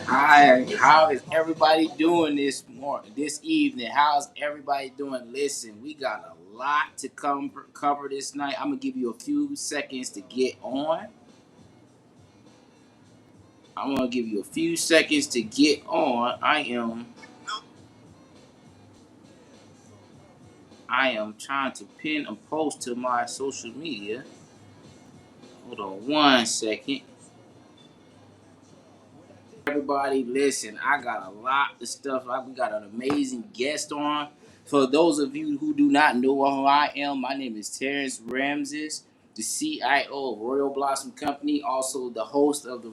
Hi, how is everybody doing this evening? How's everybody doing? Listen, we got a lot to cover this night. I'm gonna give you a few seconds to get on. I'm gonna give you a few seconds to get on. I am trying to pin a post to my social media. Hold on one second. Everybody, listen, I got a lot of stuff. We got an amazing guest on. For those of you who do not know who I am, my name is Terrence Ramses, the CIO of Royal Blossom Company, also the host of the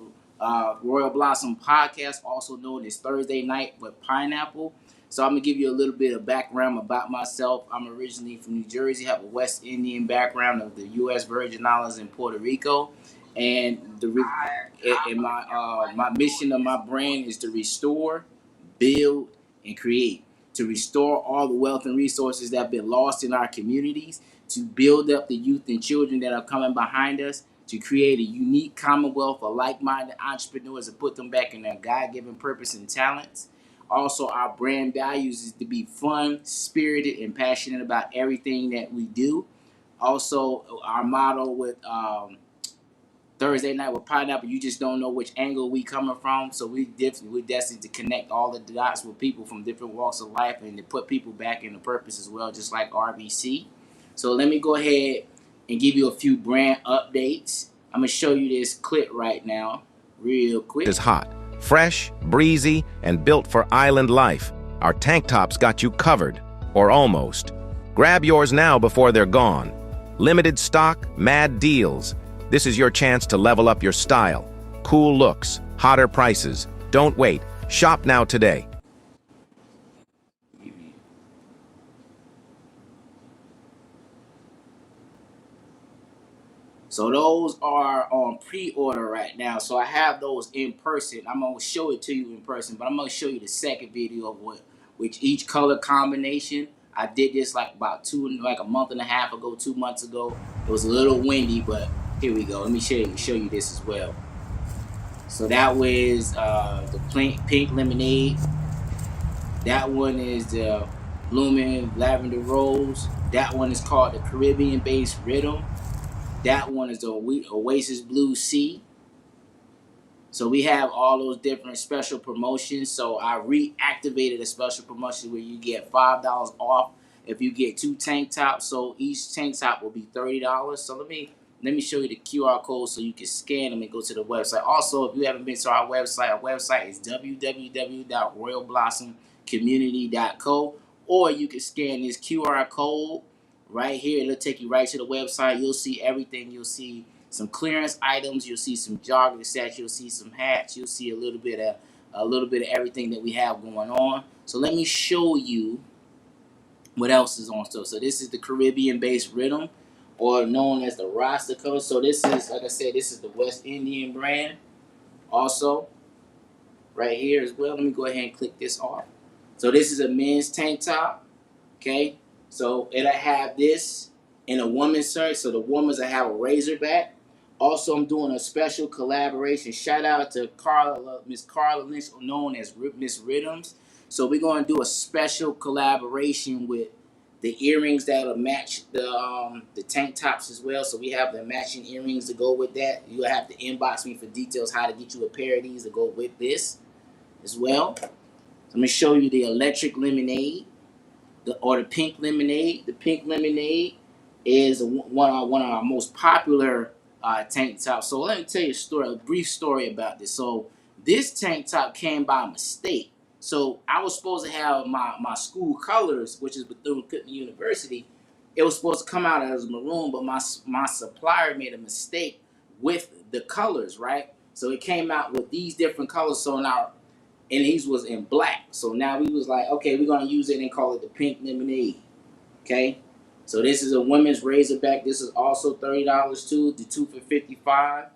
Royal Blossom podcast, also known as Thursday Night with Pineapple. So I'm gonna give you a little bit of background about myself. I'm originally from New Jersey, have a West Indian background of the U.S. Virgin Islands and Puerto Rico, and my mission of my brand is to restore, build, and create. To restore all the wealth and resources that have been lost in our communities, to build up the youth and children that are coming behind us, to create a unique commonwealth of like-minded entrepreneurs and put them back in their God-given purpose and talents. Also, our brand values is to be fun, spirited, and passionate about everything that we do. Also, our motto with Thursday night with Pineapple, you just don't know which angle we coming from. So we're destined to connect all the dots with people from different walks of life and to put people back into purpose as well, just like RBC. So let me go ahead and give you a few brand updates. I'm gonna show you this clip right now, real quick. Is hot, fresh, breezy, and built for island life. Our tank tops got you covered, or almost. Grab yours now before they're gone. Limited stock, mad deals. This is your chance to level up your style. Cool looks, hotter prices. Don't wait. Shop now today. So those are on pre-order right now. So I have those in person. I'm gonna show it to you in person, but I'm gonna show you the second video of which each color combination. I did this like like a month and a half ago, 2 months ago. It was a little windy, but here we go. Let me show you this as well. So that was the pink lemonade. That one is the blooming lavender rose. That one is called the Caribbean based rhythm. That one is the Oasis Blue Sea. So we have all those different special promotions. So I reactivated a special promotion where you get $5 off if you get 2 tank tops. So each tank top will be $30. So let me show you the QR code so you can scan them and go to the website. Also, if you haven't been to our website is www.royalblossomcommunity.co, or you can scan this QR code right here. It'll take you right to the website. You'll see everything. You'll see some clearance items. You'll see some jogging sets. You'll see some hats. You'll see a little bit of everything that we have going on. So let me show you what else is on store. So this is the Caribbean-based rhythm, or known as the Rasta color. So this is, like I said, this is the West Indian brand. Also, right here as well. Let me go ahead and click this off. So this is a men's tank top. Okay, so it'll have this in a woman's shirt. So the woman's will have a razorback. Also, I'm doing a special collaboration. Shout out to Miss Carla Lynch, known as Miss Rhythms. So we're going to do a special collaboration with the earrings that'll match the tank tops as well. So we have the matching earrings to go with that. You'll have to inbox me for details how to get you a pair of these to go with this as well. So I'm going to show you the electric lemonade. The pink lemonade. The pink lemonade is one of our most popular tank tops. So let me tell you a brief story about this. So this tank top came by mistake. So I was supposed to have my school colors, which is Bethune-Cookman University. It was supposed to come out as maroon, but my supplier made a mistake with the colors, right? So it came out with these different colors. So now, and these was in black. So now we was like, okay, we're gonna use it and call it the pink lemonade. Okay. So this is a women's razorback. This is also $30 too. The 2 for $55.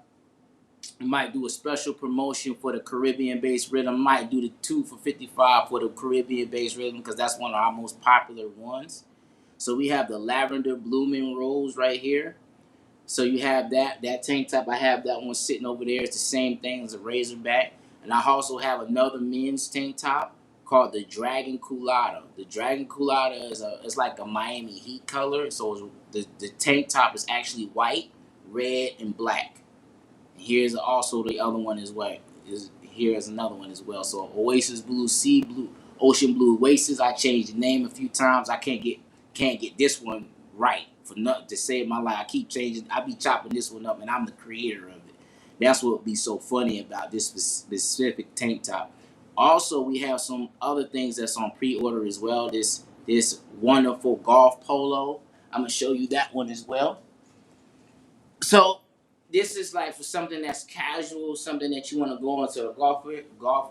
We might do a special promotion for the Caribbean-based rhythm. Might do the 2 for $55 for the Caribbean-based rhythm because that's one of our most popular ones. So we have the lavender blooming rose right here. So you have that tank top. I have that one sitting over there. It's the same thing as a Razorback. And I also have another men's tank top called the Dragon Culotta. The Dragon Culotta is it's like a Miami Heat color. So the tank top is actually white, red, and black. And here's also the other one as well. Here's another one as well. So Oasis Blue, Sea Blue, Ocean Blue Oasis. I changed the name a few times. I can't get this one right for nothing to save my life. I keep changing. I be chopping this one up, and I'm the creator of it. That's what would be so funny about this specific tank top. Also, we have some other things that's on pre-order as well. This wonderful golf polo. I'm gonna show you that one as well. So this is like for something that's casual, something that you want to go into a golf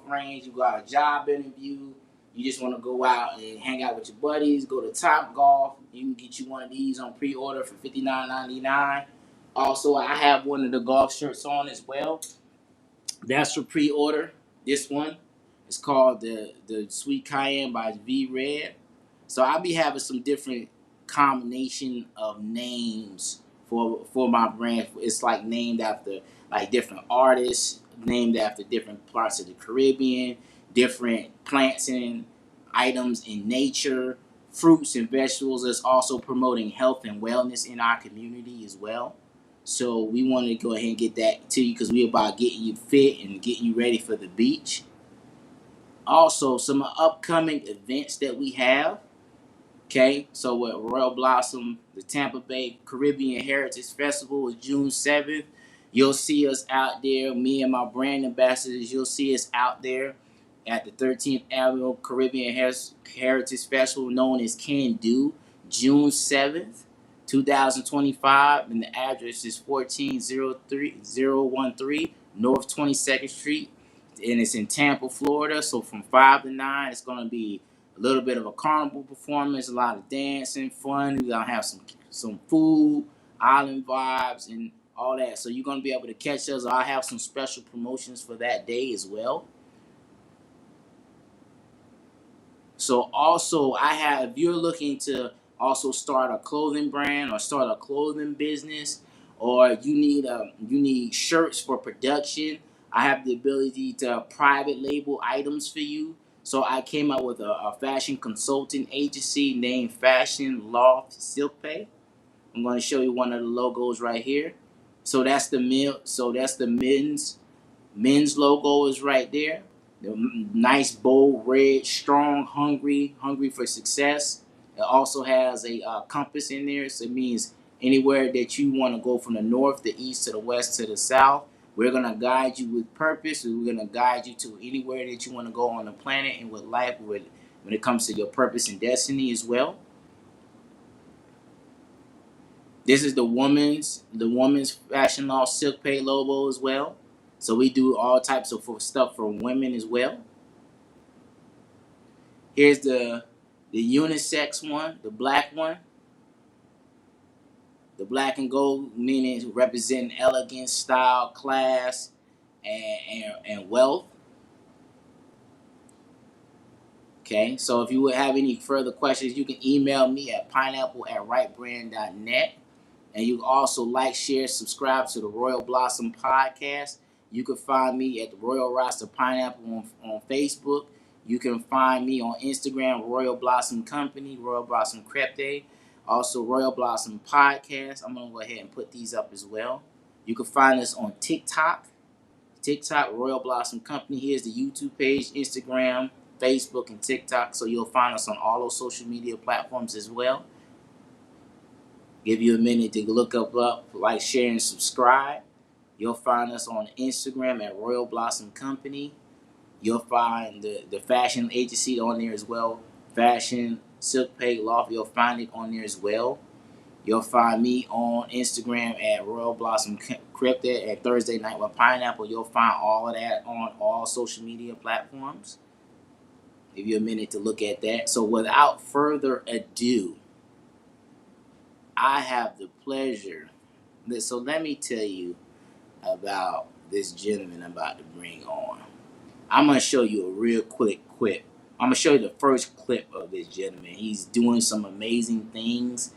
range. You got a job interview. You just want to go out and hang out with your buddies. Go to Top Golf. You can get you one of these on pre-order for $59.99. Also, I have one of the golf shirts on as well. That's for pre-order. This one is called the Sweet Cayenne by V Red. So I'll be having some different combination of names for my brand. It's like named after like different artists, named after different parts of the Caribbean, different plants and items in nature, fruits and vegetables. It's also promoting health and wellness in our community as well. So we wanted to go ahead and get that to you because we're about getting you fit and getting you ready for the beach. Also, some upcoming events that we have. Okay, so with Royal Blossom, the Tampa Bay Caribbean Heritage Festival is June 7th. You'll see us out there, me and my brand ambassadors, you'll see us out there at the 13th Annual Caribbean Heritage Festival known as Can Do, June 7th, 2025. And the address is 1403013 North 22nd Street. And it's in Tampa, Florida. So from 5 to 9, it's going to be a little bit of a carnival performance, a lot of dancing, fun. We're gonna have some food, island vibes, and all that. So you're gonna be able to catch us. I'll have some special promotions for that day as well. So also I have if you're looking to also start a clothing brand or start a clothing business or you need shirts for production, I have the ability to private label items for you. So I came up with a fashion consulting agency named Fashion Loft Silk Pay. I'm going to show you one of the logos right here. So that's the men's logo is right there. The nice, bold, red, strong, hungry for success. It also has a compass in there, so it means anywhere that you want to go from the north, the east, to the west, to the south. We're gonna guide you with purpose. We're gonna guide you to anywhere that you want to go on the planet and with life, when it comes to your purpose and destiny as well. This is the woman's fashion law silk pay logo as well. So we do all types of stuff for women as well. Here's the unisex one, the black one. The black and gold meaning representing elegance, style, class, and wealth. Okay, so if you would have any further questions, you can email me at pineapple@rightbrand.net. And you can also like, share, subscribe to the Royal Blossom Podcast. You can find me at the Royal Roster Pineapple on Facebook. You can find me on Instagram, Royal Blossom Company, Royal Blossom Crepe. Also, Royal Blossom Podcast. I'm going to go ahead and put these up as well. You can find us on TikTok, Royal Blossom Company. Here's the YouTube page, Instagram, Facebook, and TikTok. So you'll find us on all those social media platforms as well. Give you a minute to look up, like, share, and subscribe. You'll find us on Instagram at Royal Blossom Company. You'll find the fashion agency on there as well. Fashion Silk Pay Loft. You'll find it on there as well. You'll find me on Instagram at Royal Blossom Crypto at Thursday Night with Pineapple. You'll find all of that on all social media platforms. Give you a minute to look at that. So without further ado, I have the pleasure. So let me tell you about this gentleman I'm about to bring on. I'm going to show you a real quick clip. I'm going to show you the first clip of this gentleman. He's doing some amazing things.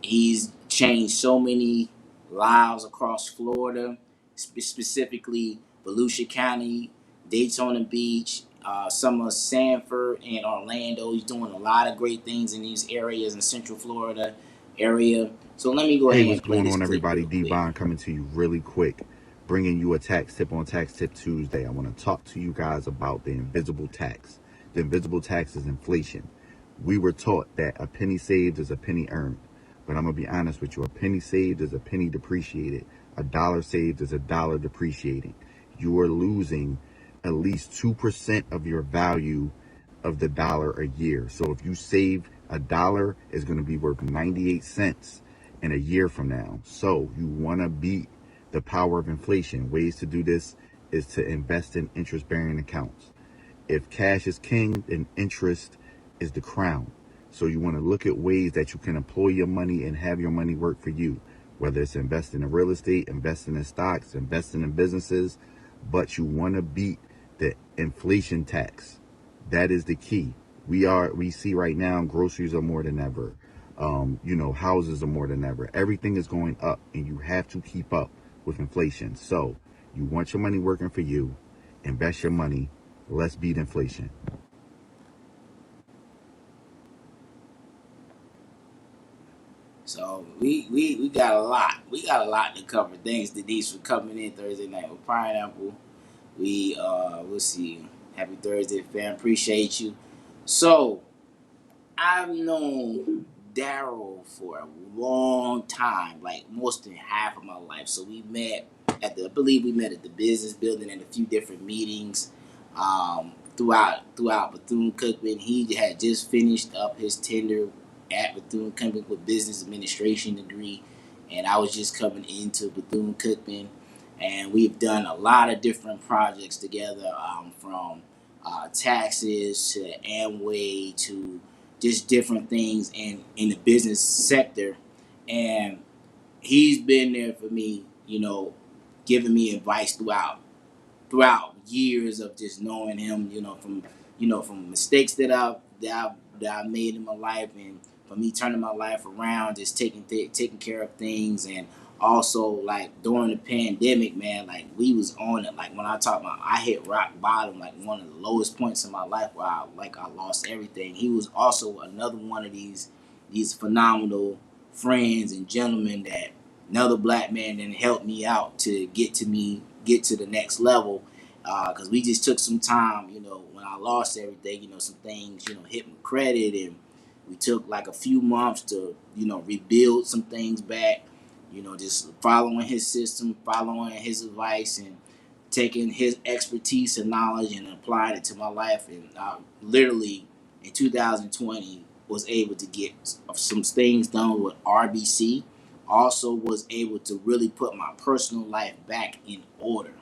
He's changed so many lives across Florida, specifically Volusia County, Daytona Beach, some of Sanford and Orlando. He's doing a lot of great things in these areas in Central Florida area. So let me go Hey, ahead what's and play going this on, clip everybody? real quick. D-Bond coming to you really quick, bringing you a tax tip on Tax Tip Tuesday. I want to talk to you guys about the invisible tax. The invisible tax is inflation. We were taught that a penny saved is a penny earned. But I'm going to be honest with you. A penny saved is a penny depreciated. A dollar saved is a dollar depreciating. You are losing at least 2% of your value of the dollar a year. So if you save a dollar, it's going to be worth 98 cents in a year from now. So you want to beat the power of inflation. Ways to do this is to invest in interest bearing accounts. If cash is king, then interest is the crown. So you want to look at ways that you can employ your money and have your money work for you, whether it's investing in real estate, investing in stocks, investing in businesses, but you want to beat the inflation tax. That is the key. We see right now groceries are more than ever. Houses are more than ever. Everything is going up, and you have to keep up with inflation. So you want your money working for you, invest your money. Let's beat inflation. So we got a lot. We got a lot to cover. Thanks Denise for coming in Thursday night with pineapple. We'll see. Happy Thursday, fam. Appreciate you. So I've known Darryl for a long time, like most than half of my life. So we met I believe we met at the business building in a few different meetings throughout Bethune Cookman. He had just finished up his tenure at Bethune Cookman with business administration degree, and I was just coming into Bethune Cookman, and we've done a lot of different projects together, from taxes to Amway to just different things in the business sector. And he's been there for me, giving me advice throughout years of just knowing him, from mistakes that I made in my life, and for me turning my life around, just taking care of things. And also, like, during the pandemic, man, like, we was on it. Like, when I talk about, I hit rock bottom, like one of the lowest points in my life where I lost everything. He was also another one of these phenomenal friends and gentlemen, that another black man that helped me out to get to the next level, because we just took some time, when I lost everything, some things, hit my credit, and we took like a few months to, rebuild some things back, just following his system, following his advice, and taking his expertise and knowledge and applying it to my life. And literally in 2020 was able to get some things done with RBC. Also was able to really put my personal life back in order,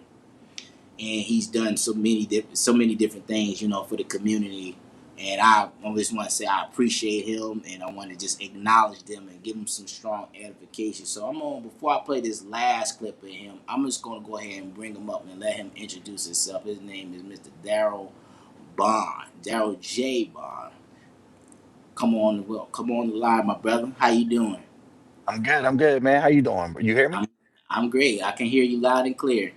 and he's done so many different things, for the community. And I just want to say I appreciate him, and I want to just acknowledge them and give him some strong edification. So before I play this last clip of him, I'm just gonna go ahead and bring him up and let him introduce himself. His name is Mr. Darryl J Bond. Come on the line, my brother. How you doing? I'm good. I'm good, man. How you doing? You hear me? I'm I'm great. I can hear you loud and clear.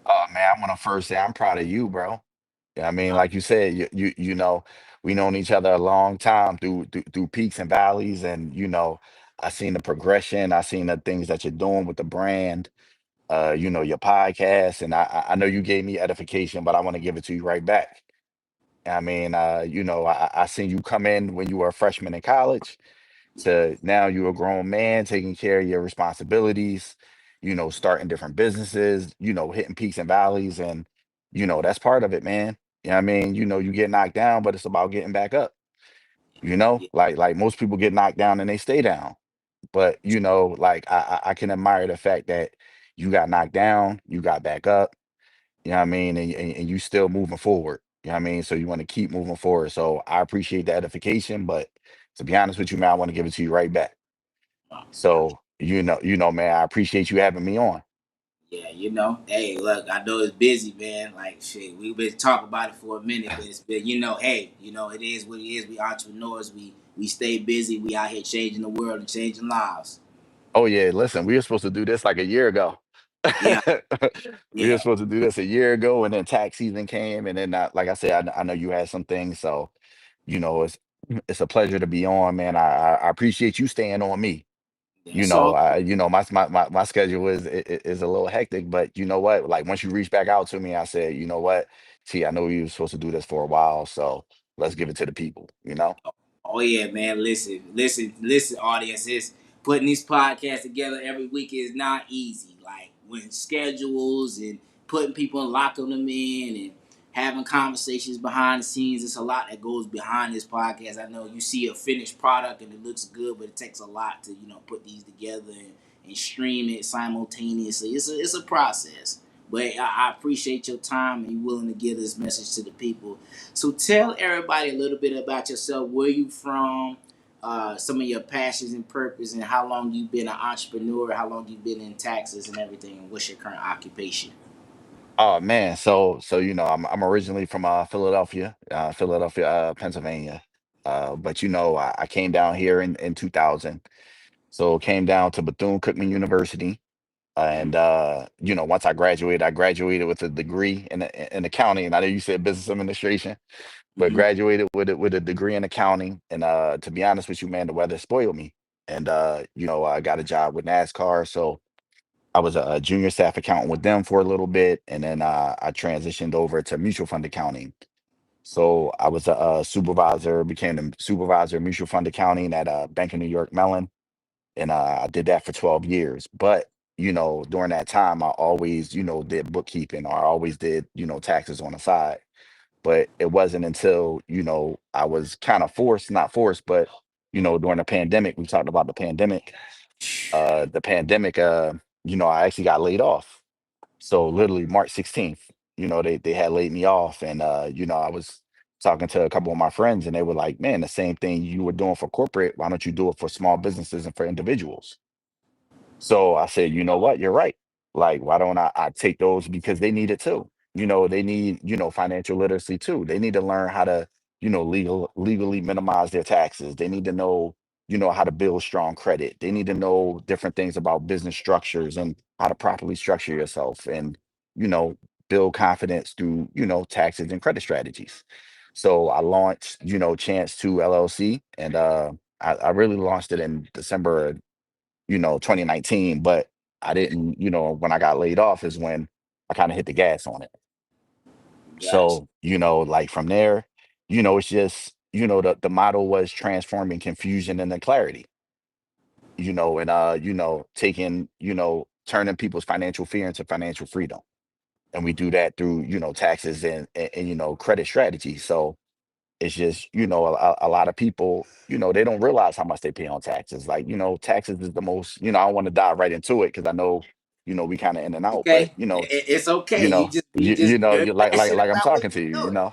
Oh man, I want to first say I'm proud of you, bro. Yeah, I mean, like you said, we known each other a long time through peaks and valleys, and I seen the progression. I seen the things that you're doing with the brand. Your podcast, and I know you gave me edification, but I want to give it to you right back. I mean, I seen you come in when you were a freshman in college to now you're a grown man taking care of your responsibilities, starting different businesses, hitting peaks and valleys. And, that's part of it, man. I mean, you get knocked down, but it's about getting back up, Yeah, like most people get knocked down and they stay down. But, like I can admire the fact that you got knocked down, you got back up, I mean, and you still moving forward. I mean? So you want to keep moving forward. So I appreciate the edification, but to be honest with you, man, I want to give it to you right back. I So, man, I appreciate you having me on. Yeah, hey, look, I know it's busy, man. Like, shit, we've been talking about it for a minute, but it's been, hey, it is what it is. We entrepreneurs, we stay busy. We out here changing the world and changing lives. Oh yeah, listen, we were supposed to do this like a year ago. Yeah, We were yeah. supposed to do this a year ago, and then tax season came, and then like I said, I know you had some things, so it's a pleasure to be on, man. I appreciate you staying on me. That's all. My schedule is a little hectic, but you know what? Like once you reach back out to me, I said, you know what? See, I know you were supposed to do this for a while, so let's give it to the people, you know? Oh yeah, man. Listen, audience. Is putting these podcasts together every week is not easy. Like when schedules and putting people and locking them in and having conversations behind the scenes. It's a lot that goes behind this podcast. I know you see a finished product and it looks good, but it takes a lot to put these together and stream it simultaneously. It's a process. But I appreciate your time and you willing to give this message to the people. So tell everybody a little bit about yourself, where you from, some of your passions and purpose, and how long you've been an entrepreneur, how long you've been in taxes and everything, and what's your current occupation. Oh man, so I'm originally from Philadelphia, Pennsylvania. But I came down here in 2000. So came down to Bethune-Cookman University. And once I graduated with a degree in accounting. And I know you said business administration, but Mm-hmm. graduated with a degree in accounting. And to be honest with you, man, the weather spoiled me. And I got a job with NASCAR, so I was a junior staff accountant with them for a little bit, and then I transitioned over to mutual fund accounting. So I was a supervisor, became the supervisor of mutual fund accounting at Bank of New York Mellon, and I did that for 12 years. But during that time, I always did bookkeeping, or I always did taxes on the side. But it wasn't until I was kind of forced, not forced, but during the pandemic, we talked about the pandemic. I actually got laid off. So literally March 16th, they had laid me off. And I was talking to a couple of my friends and they were like, man, the same thing you were doing for corporate, why don't you do it for small businesses and for individuals? So I said, you know what? You're right. Like, why don't I take those, because they need it too. They need, financial literacy too. They need to learn how to, legally minimize their taxes. They need to know, how to build strong credit. They need to know different things about business structures and how to properly structure yourself and, you know, build confidence through, taxes and credit strategies. So I launched, Chance 2 LLC, and I really launched it in December 2019, but I didn't, when I got laid off is when I kind of hit the gas on it. Gotcha. So, like from there, it's just, the motto was transforming confusion into clarity, and taking, turning people's financial fear into financial freedom. And we do that through, taxes and credit strategy. So it's just, a lot of people, they don't realize how much they pay on taxes. Like, taxes is the most, I don't want to dive right into it because I know, we kind of in and out, but Okay, it's okay. You just very you passionate like I'm about what talking to you, you're doing.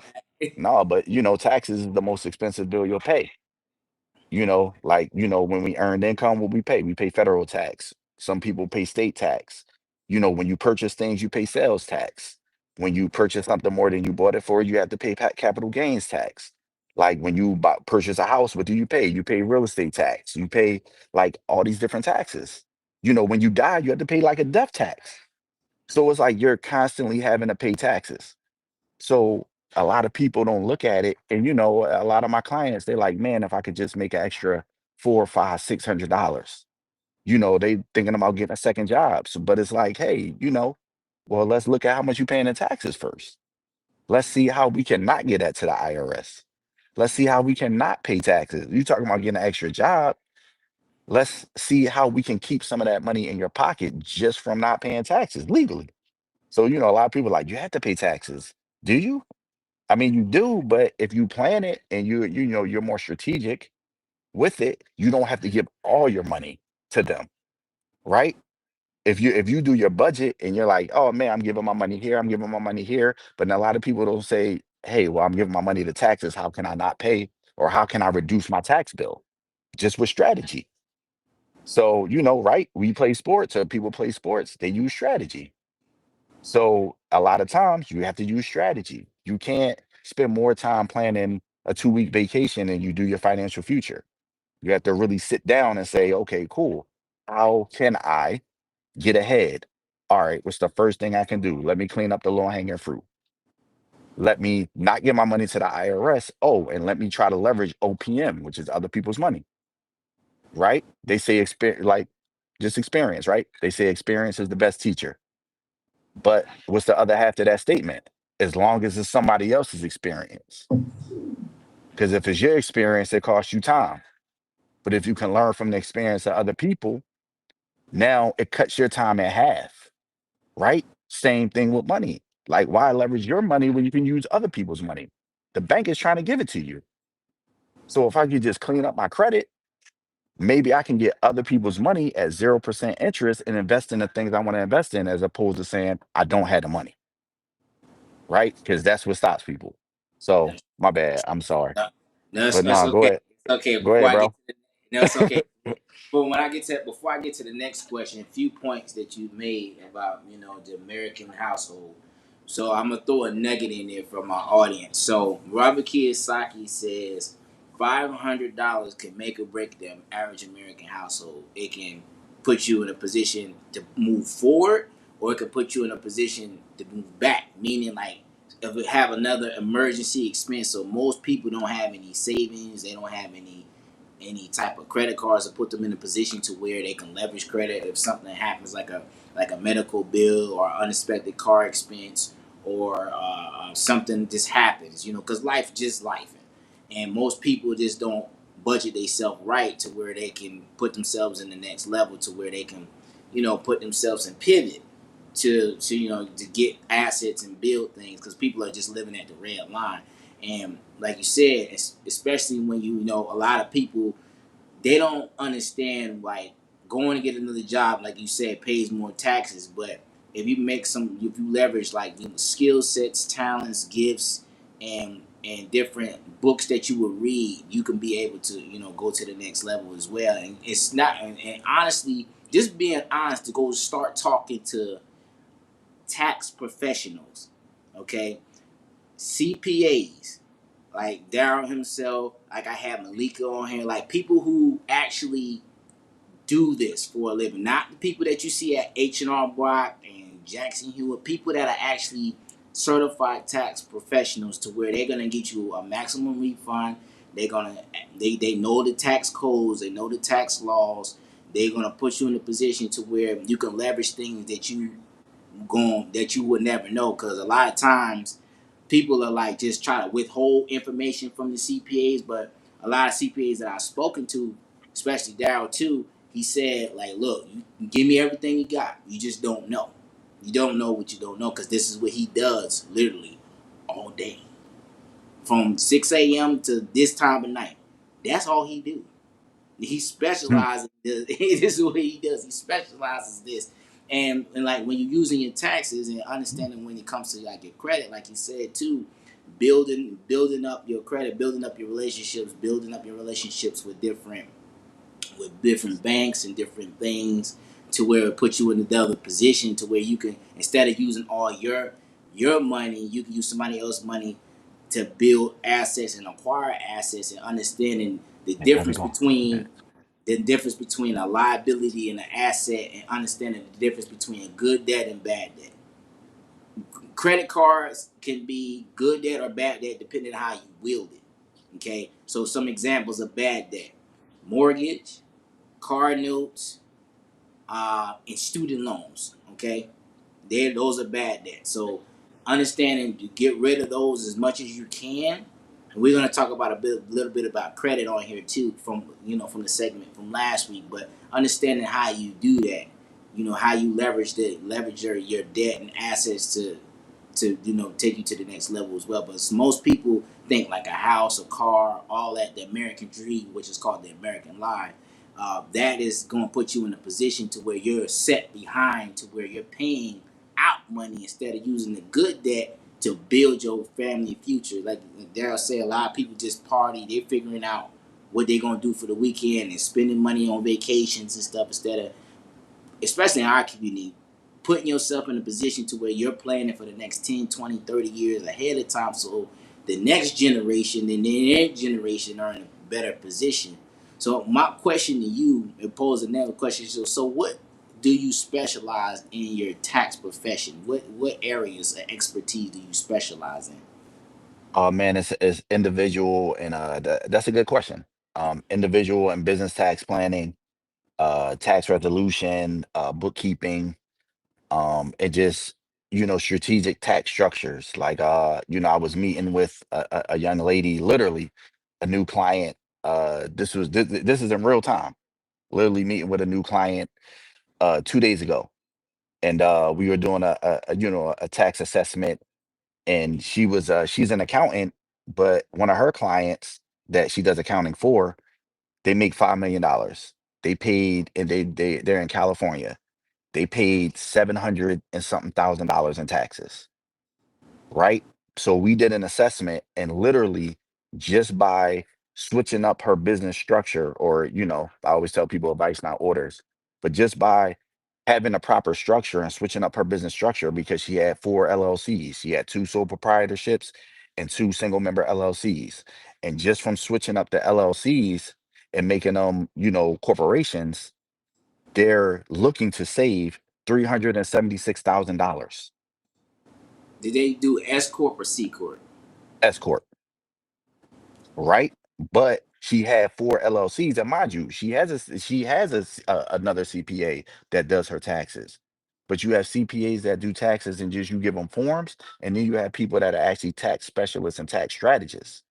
No, but taxes is the most expensive bill you'll pay. When we earned income, what we pay federal tax. Some people pay state tax. When you purchase things, you pay sales tax. When you purchase something more than you bought it for, you have to pay capital gains tax. Like when you purchase a house, what do you pay? You pay real estate tax. You pay like all these different taxes. When you die, you have to pay like a death tax. So it's like you're constantly having to pay taxes. So a lot of people don't look at it. And a lot of my clients, they're like, man, if I could just make an extra four, five, $600, they thinking about getting a second job. So, but it's like, hey, well, let's look at how much you paying in taxes first. Let's see how we can not get that to the IRS. Let's see how we can not pay taxes. You talking about getting an extra job. Let's see how we can keep some of that money in your pocket just from not paying taxes legally. So, a lot of people are like, you have to pay taxes. Do you? I mean, you do, but if you plan it and you're more strategic with it, you don't have to give all your money to them, right? If you do your budget and you're like, oh man, I'm giving my money here, I'm giving my money here, but then a lot of people don't say, hey, well, I'm giving my money to taxes. How can I not pay, or how can I reduce my tax bill? Just with strategy. So, right? We play sports, or people play sports, they use strategy. So a lot of times you have to use strategy. You can't spend more time planning a 2-week vacation than you do your financial future. You have to really sit down and say, okay, cool. How can I get ahead? All right, what's the first thing I can do? Let me clean up the low hanging fruit. Let me not give my money to the IRS. Oh, and let me try to leverage OPM, which is other people's money, right? They say experience, like just experience, right? They say experience is the best teacher. But what's the other half to that statement? As long as it's somebody else's experience. Because if it's your experience, it costs you time. But if you can learn from the experience of other people, now it cuts your time in half, right? Same thing with money. Like, why leverage your money when you can use other people's money? The bank is trying to give it to you. So if I could just clean up my credit, maybe I can get other people's money at 0% interest and invest in the things I want to invest in, as opposed to saying I don't have the money, right? Because that's what stops people. So my bad. I'm sorry. No, no, But it's no, go okay. ahead. It's okay. Go Before ahead, I get bro. to the, no, it's okay. But when I get to before I get to the next question, a few points that you made about the American household. So I'm gonna throw a nugget in there for my audience. So Robert Kiyosaki says $500 can make or break the average American household. It can put you in a position to move forward, or it can put you in a position to move back. Meaning, like, if we have another emergency expense. So most people don't have any savings. They don't have any type of credit cards to put them in a position to where they can leverage credit if something happens, like a medical bill or unexpected car expense, or something just happens, because life just life, and most people just don't budget themselves right to where they can put themselves in the next level, to where they can put themselves in pivot to to get assets and build things, because people are just living at the red line. And like you said, especially when a lot of people, they don't understand, like, going to get another job, like you said, pays more taxes. But if you leverage, like, skill sets, talents, gifts, and different books that you would read, you can be able to go to the next level as well. And it's not, and honestly, just being honest, to go start talking to tax professionals, okay, CPAs, like Darryl himself, like I have Malika on here, like people who actually do this for a living, not the people that you see at H&R Block and Jackson Hewitt, people that are actually certified tax professionals, to where they're gonna get you a maximum refund. They're gonna they know the tax codes, they know the tax laws. They're gonna put you in a position to where you can leverage things that you would never know, because a lot of times people are like just trying to withhold information from the CPAs. But a lot of CPAs that I've spoken to, especially Darryl too, he said, like, look, you give me everything you got, you just don't know. You don't know what you don't know, because this is what he does literally all day, from 6 a.m. to this time of night. That's all he do. He Hmm. specializes. This is what he does. He specializes this, and like when you're using your taxes and understanding when it comes to like your credit, like you said too, building up your credit, building up your relationships with different banks and different things, to where it puts you in another position to where you can, instead of using all your money, you can use somebody else's money to build assets and acquire assets, and understanding the And there we difference go. between a liability and an asset, and understanding the difference between good debt and bad debt. Credit cards can be good debt or bad debt depending on how you wield it. Okay, so some examples of bad debt: mortgage, car notes, and student loans. Okay, those are bad debts. So understanding to get rid of those as much as you can. And we're gonna talk about little bit about credit on here too, from from the segment from last week. But understanding how you do that, how you leverage your debt and assets to take you to the next level as well. But most people think like a house, a car, all that, the American dream, which is called the American lie. That is going to put you in a position to where you're set behind, to where you're paying out money instead of using the good debt to build your family future. Like Darryl said, a lot of people just party. They're figuring out what they're going to do for the weekend and spending money on vacations and stuff, instead of, especially in our community, putting yourself in a position to where you're planning for the next 10, 20, 30 years ahead of time, so the next generation and the next generation are in a better position. So my question to you, and pose another question. So what do you specialize in your tax profession? What areas of expertise do you specialize in? Man, it's individual and that's a good question. Individual and business tax planning, tax resolution, bookkeeping, and just strategic tax structures. Like I was meeting with a young lady, literally a new client. This is in real time. Literally meeting with a new client 2 days ago, and we were doing a tax assessment, and she's an accountant, but one of her clients that she does accounting for, they make $5 million. They paid, and they're in California. They paid 700 and something thousand dollars in taxes, right? So we did an assessment, and literally just by switching up her business structure, or I always tell people advice, not orders, but just by having a proper structure and switching up her business structure, because she had four LLCs, she had two sole proprietorships and two single member LLCs. And just from switching up the LLCs and making them, corporations, they're looking to save $376,000. Did they do S corp or C corp? S corp, right? But she had four LLCs, and mind you, another CPA that does her taxes. But you have CPAs that do taxes and just you give them forms, and then you have people that are actually tax specialists and tax strategists.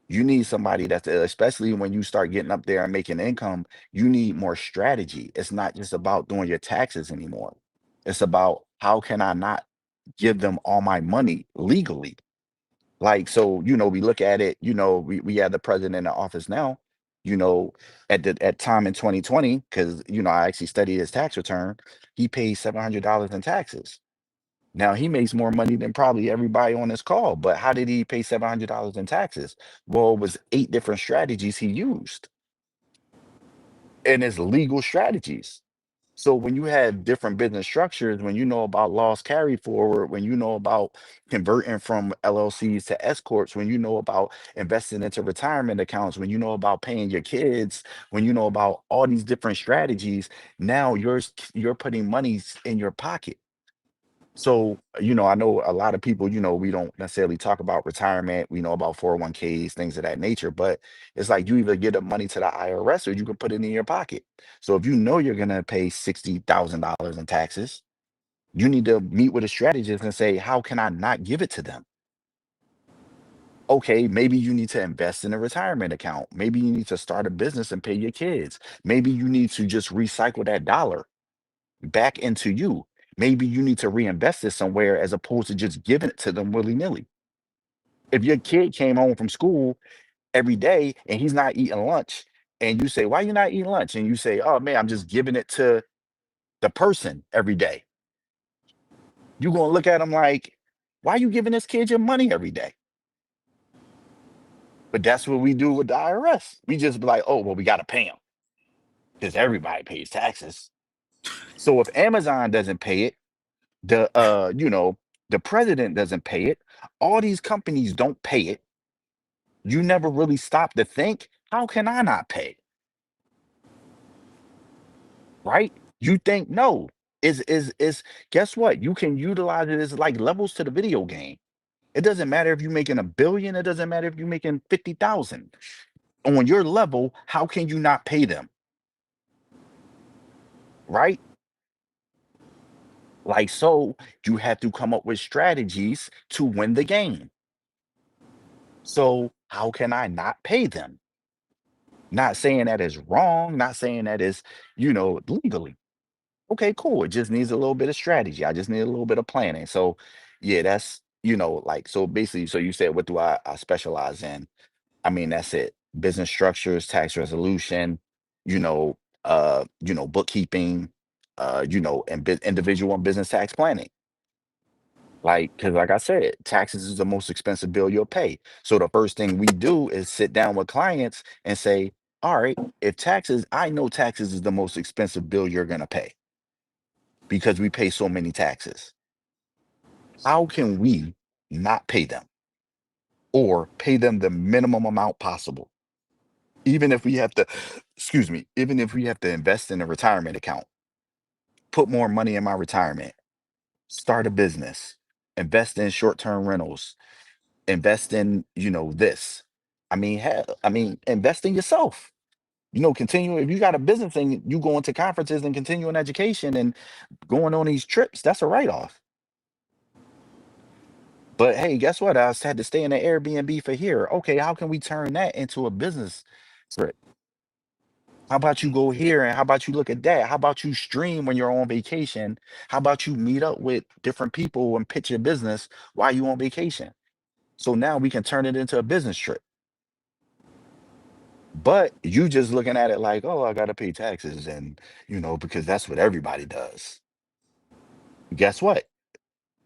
You need somebody that's especially when you start getting up there and making income, you need more strategy. It's not just about doing your taxes anymore. It's about how can I not give them all my money legally? Like, so, we look at it, we have the president in the office now, you know, at time in 2020, because, I actually studied his tax return, he pays $700 in taxes. Now he makes more money than probably everybody on this call, but how did he pay $700 in taxes? Well, it was 8 different strategies he used, and it's legal strategies. So when you have different business structures, when you know about loss carry forward, when you know about converting from LLCs to S corps, when you know about investing into retirement accounts, when you know about paying your kids, when you know about all these different strategies, now you're putting monies in your pocket. So, I know a lot of people, we don't necessarily talk about retirement. We know about 401ks, things of that nature, but it's like you either get the money to the IRS or you can put it in your pocket. So if you know you're going to pay $60,000 in taxes, you need to meet with a strategist and say, how can I not give it to them? Okay, maybe you need to invest in a retirement account. Maybe you need to start a business and pay your kids. Maybe you need to just recycle that dollar back into you. Maybe you need to reinvest it somewhere as opposed to just giving it to them willy nilly. If your kid came home from school every day and he's not eating lunch, and you say, "Why you not eating lunch?" And you say, "Oh man, I'm just giving it to the person every day." You're gonna look at him like, "Why you giving this kid your money every day?" But that's what we do with the IRS. We just be like, "Oh, well, we gotta pay him because everybody pays taxes." So if Amazon doesn't pay it, the the president doesn't pay it, all these companies don't pay it, you never really stop to think, how can I not pay? Right? You think no. Is Guess what? You can utilize it as like levels to the video game. It doesn't matter if you're making a billion, it doesn't matter if you're making 50,000. On your level, how can you not pay them? Right? Like, so you have to come up with strategies to win the game. So how can I not pay them? Not saying that is wrong, not saying that is, legally. Okay, cool. It just needs a little bit of strategy. I just need a little bit of planning. So, yeah, that's, like, so basically, so you said, what do I specialize in? I mean, that's it. Business structures, tax resolution, bookkeeping, and individual and business tax planning. Like, because like I said, taxes is the most expensive bill you'll pay. So the first thing we do is sit down with clients and say, all right, if taxes, I know taxes is the most expensive bill you're going to pay because we pay so many taxes. How can we not pay them or pay them the minimum amount possible? Even if we have to, excuse me, even if we have to invest in a retirement account, put more money in my retirement, start a business, invest in short-term rentals, invest in, this. I mean, hell, I mean, invest in yourself. Continue. If you got a business and you going to conferences and continuing education and going on these trips, that's a write-off. But hey, guess what? I had to stay in an Airbnb for here. Okay, how can we turn that into a business trip? How about you go here and how about you look at that? How about you stream when you're on vacation? How about you meet up with different people and pitch your business while you on vacation? So now we can turn it into a business trip. But you just looking at it like, oh, I gotta pay taxes and because that's what everybody does. Guess what?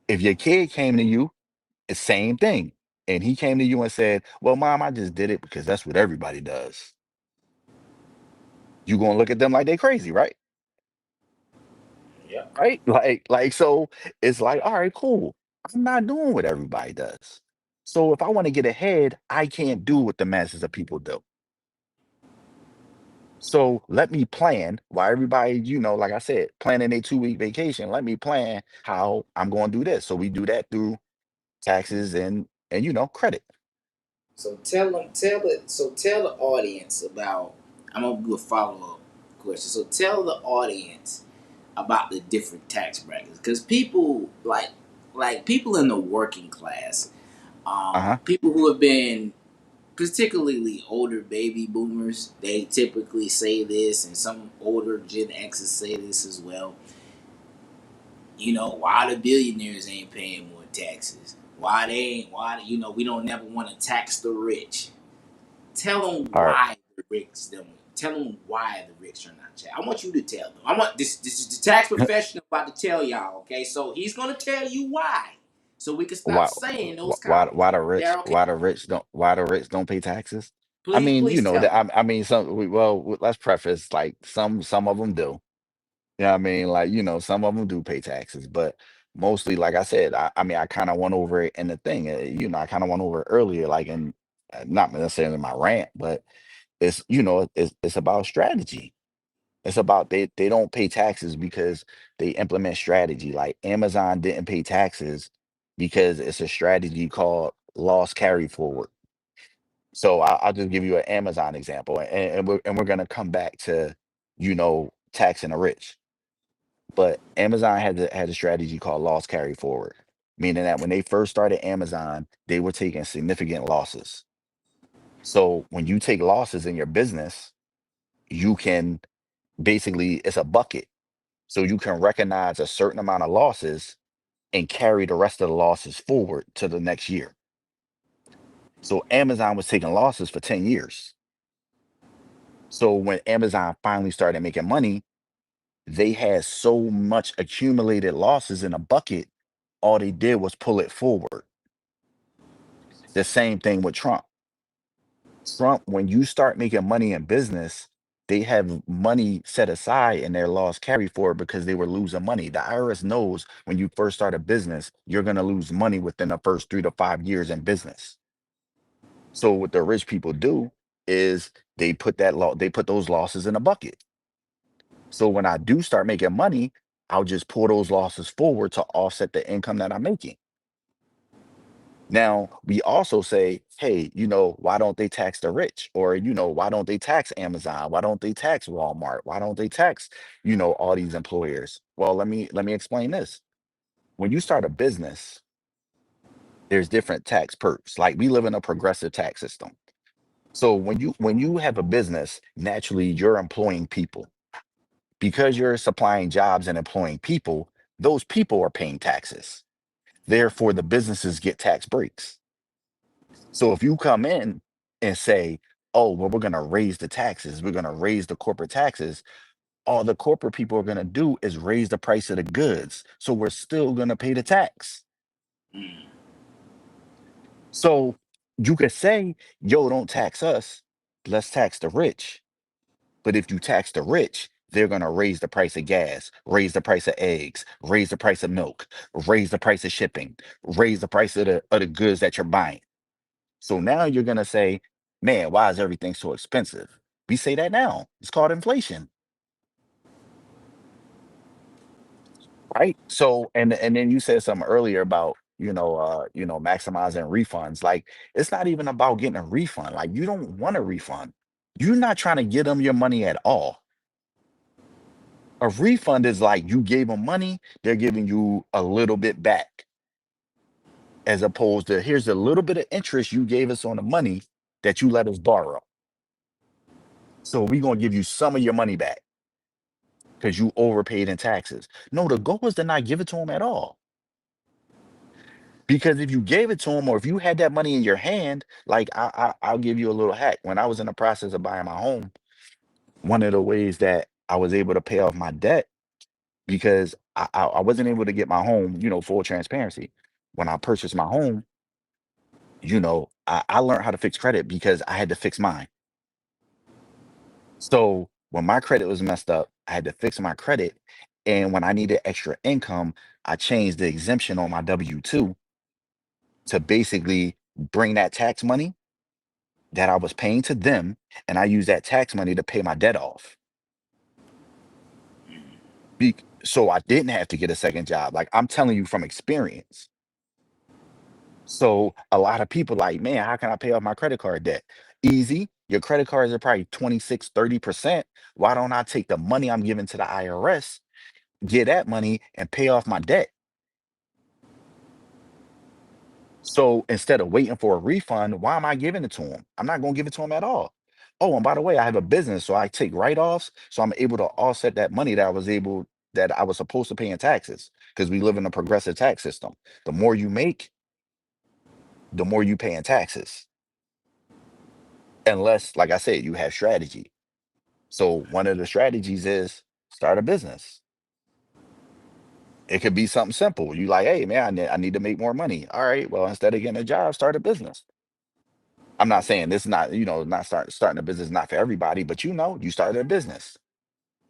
If your kid came to you, it's same thing. And he came to you and said, well, mom, I just did it because that's what everybody does. You gonna look at them like they crazy, right? Yeah. Right? Like so it's like, all right, cool. I'm not doing what everybody does. So if I want to get ahead, I can't do what the masses of people do. So let me plan while everybody, like I said, planning a 2-week vacation. Let me plan how I'm going to do this. So we do that through taxes and credit. So tell the audience about. I'm gonna do a follow up question. So tell the audience about the different tax brackets, because people like people in the working class, Uh-huh. people who have been particularly older baby boomers, they typically say this, and some older Gen X's say this as well. Why the billionaires ain't paying more taxes? Why they ain't? Why we don't never want to tax the rich? Tell them All right. why the rich don't. Tell them why the rich are not taxed. I want you to tell them. I want this is the tax professional about to tell y'all. Okay, so he's gonna tell you why, so we can stop Why saying why those why comments. why the rich Daryl, why the rich don't why the rich don't pay taxes? I please, mean, please tell that them. I mean let's preface like some of them do. Yeah, I mean, like, some of them do pay taxes, but mostly, like I said, I mean, I kind of went over it in the thing, I kind of went over it earlier, like in not necessarily my rant, but it's about strategy. It's about they don't pay taxes because they implement strategy. Like Amazon didn't pay taxes because it's a strategy called loss carry forward. So I'll just give you an Amazon example, and we're gonna come back to taxing the rich. But Amazon had a strategy called loss carry forward, meaning that when they first started Amazon, they were taking significant losses. So when you take losses in your business, you can basically it's a bucket. So you can recognize a certain amount of losses and carry the rest of the losses forward to the next year. So Amazon was taking losses for 10 years. So when Amazon finally started making money, they had so much accumulated losses in a bucket, all they did was pull it forward. The same thing with Trump. Trump, when you start making money in business, they have money set aside in their loss carry forward because they were losing money. The IRS knows when you first start a business, you're going to lose money within the first 3 to 5 years in business. So what the rich people do is they put those losses in a bucket. So when I do start making money, I'll just pull those losses forward to offset the income that I'm making. Now, we also say, hey, why don't they tax the rich? Or, why don't they tax Amazon? Why don't they tax Walmart? Why don't they tax, all these employers? Well, let me explain this. When you start a business, there's different tax perks. Like we live in a progressive tax system. So when you have a business, naturally you're employing people. Because you're supplying jobs and employing people, those people are paying taxes. Therefore, the businesses get tax breaks. So if you come in and say, oh, well, we're going to raise the taxes, we're going to raise the corporate taxes, all the corporate people are going to do is raise the price of the goods. So we're still going to pay the tax. Mm. So you could say, yo, don't tax us, let's tax the rich. But if you tax the rich, they're going to raise the price of gas, raise the price of eggs, raise the price of milk, raise the price of shipping, raise the price of the goods that you're buying. So now you're going to say, Man, why is everything so expensive? We say that now. It's called inflation, right? So, and then you said something earlier about, maximizing refunds. Like, it's not even about getting a refund. Like, you don't want a refund. You're not trying to get them your money at all. A refund is like you gave them money, they're giving you a little bit back, as opposed to here's a little bit of interest you gave us on the money that you let us borrow. So we're gonna give you some of your money back because you overpaid in taxes. No, the goal is to not give it to them at all. Because if you gave it to them, or if you had that money in your hand, like I'll give you a little hack. When I was in the process of buying my home, one of the ways that I was able to pay off my debt, because I wasn't able to get my home, full transparency. When I purchased my home, I learned how to fix credit because I had to fix mine. So when my credit was messed up, I had to fix my credit. And when I needed extra income, I changed the exemption on my W 2 to basically bring that tax money that I was paying to them. And I used that tax money to pay my debt off. So I didn't have to get a second job. Like, I'm telling you from experience. So a lot of people like, man, how can I pay off my credit card debt? Easy. Your credit cards are probably 26, 30%. Why don't I take the money I'm giving to the IRS, get that money and pay off my debt? So instead of waiting for a refund, why am I giving it to them? I'm not going to give it to them at all. Oh, and by the way, I have a business, so I take write-offs, so I'm able to offset that money that I was supposed to pay in taxes, because we live in a progressive tax system. The more you make, the more you pay in taxes. Unless, like I said, you have strategy. So one of the strategies is start a business. It could be something simple. You like, hey man, I need to make more money. All right, well, instead of getting a job, start a business. I'm not saying this is not, not starting a business is not for everybody, but you started a business.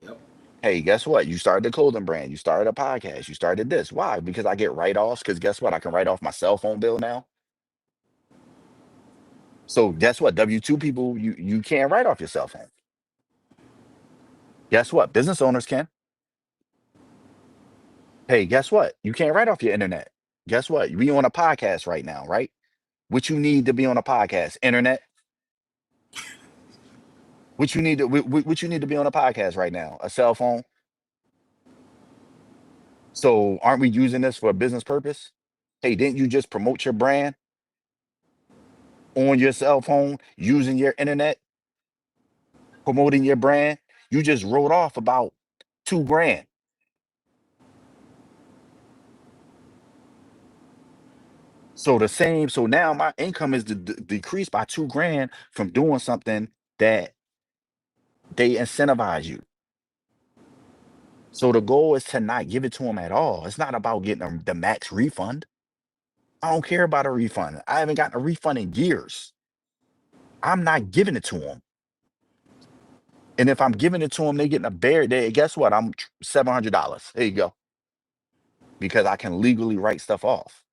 Yep. Hey, guess what? You started a clothing brand, you started a podcast, you started this. Why? Because I get write-offs, because guess what? I can write off my cell phone bill now. So guess what? W-2 people, you can't write off your cell phone. Guess what? Business owners can. Hey, guess what? You can't write off your internet. Guess what? We on a podcast right now, right? What you need to be on a podcast? Internet. What you need to be on a podcast right now? A cell phone. So aren't we using this for a business purpose? Hey, didn't you just promote your brand on your cell phone using your internet, promoting your brand? You just wrote off about 2 grand. So now my income is decreased by 2 grand from doing something that they incentivize you. So the goal is to not give it to them at all. It's not about getting the max refund. I don't care about a refund. I haven't gotten a refund in years. I'm not giving it to them. And if I'm giving it to them, they getting a bear. Guess what? I'm $700. There you go. Because I can legally write stuff off.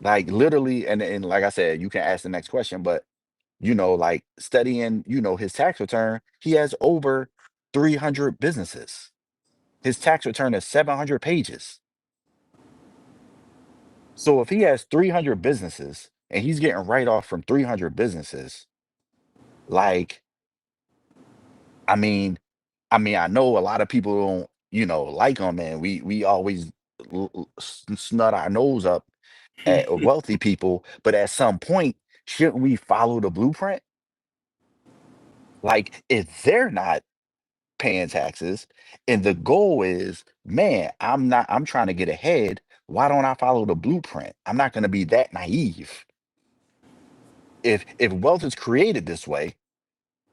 Like literally, and like I said, you can ask the next question, but like studying, his tax return, he has over 300 businesses. His tax return is 700 pages. So if he has 300 businesses and he's getting write off from 300 businesses, like, I mean, I know a lot of people don't, like him, and we always snut our nose up at wealthy people, but at some point, shouldn't we follow the blueprint? Like, if they're not paying taxes and the goal is, man, I'm trying to get ahead, why don't I follow the blueprint? I'm not going to be that naive. If wealth is created this way,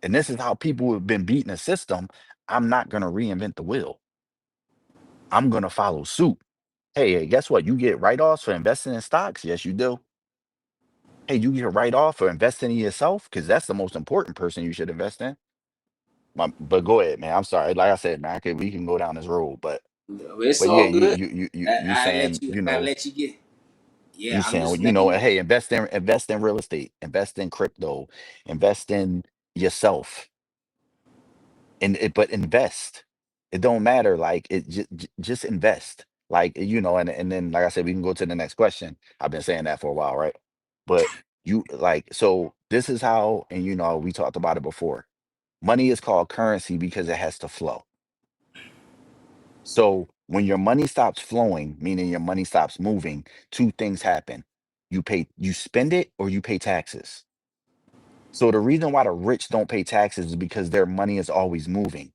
and this is how people have been beating the system, I'm not going to reinvent the wheel. I'm going to follow suit. Hey, guess what? You get write-offs for investing in stocks? Yes, you do. Hey, you get write-off for investing in yourself, because that's the most important person you should invest in. But go ahead, man. I'm sorry. Like I said, man, we can go down this road, but It's yeah, all good. you I saying, let you. I let you get. Yeah, You I'm saying, well, just letting you know. hey, invest in real estate, invest in crypto, invest in yourself, and but invest. It don't matter. Like it just invest. Like and then like I said, we can go to the next question. I've been saying that for a while, right? But you like so this is how, and we talked about it before. Money is called currency because it has to flow. So when your money stops flowing, meaning your money stops moving, two things happen. You spend it or you pay taxes. So the reason why the rich don't pay taxes is because their money is always moving.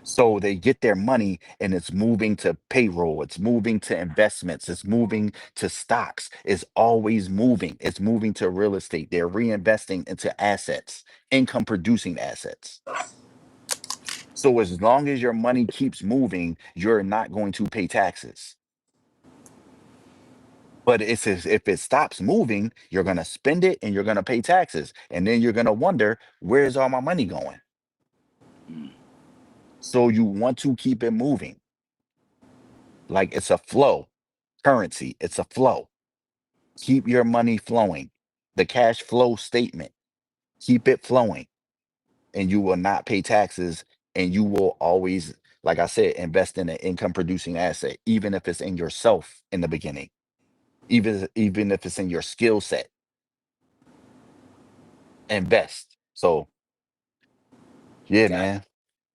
So they get their money and it's moving to payroll, it's moving to investments, it's moving to stocks, it's always moving. It's moving to real estate. They're reinvesting into assets, income producing assets. So as long as your money keeps moving, you're not going to pay taxes. But it's as if it stops moving, you're going to spend it and you're going to pay taxes. And then you're going to wonder, where's all my money going? Mm, So you want to keep it moving. Like it's a flow. Currency, it's a flow. Keep your money flowing. The cash flow statement, keep it flowing, and you will not pay taxes. And you will always, like I said, invest in an income producing asset, even if it's in yourself in the beginning, even if it's in your skill set, invest. So yeah, got man.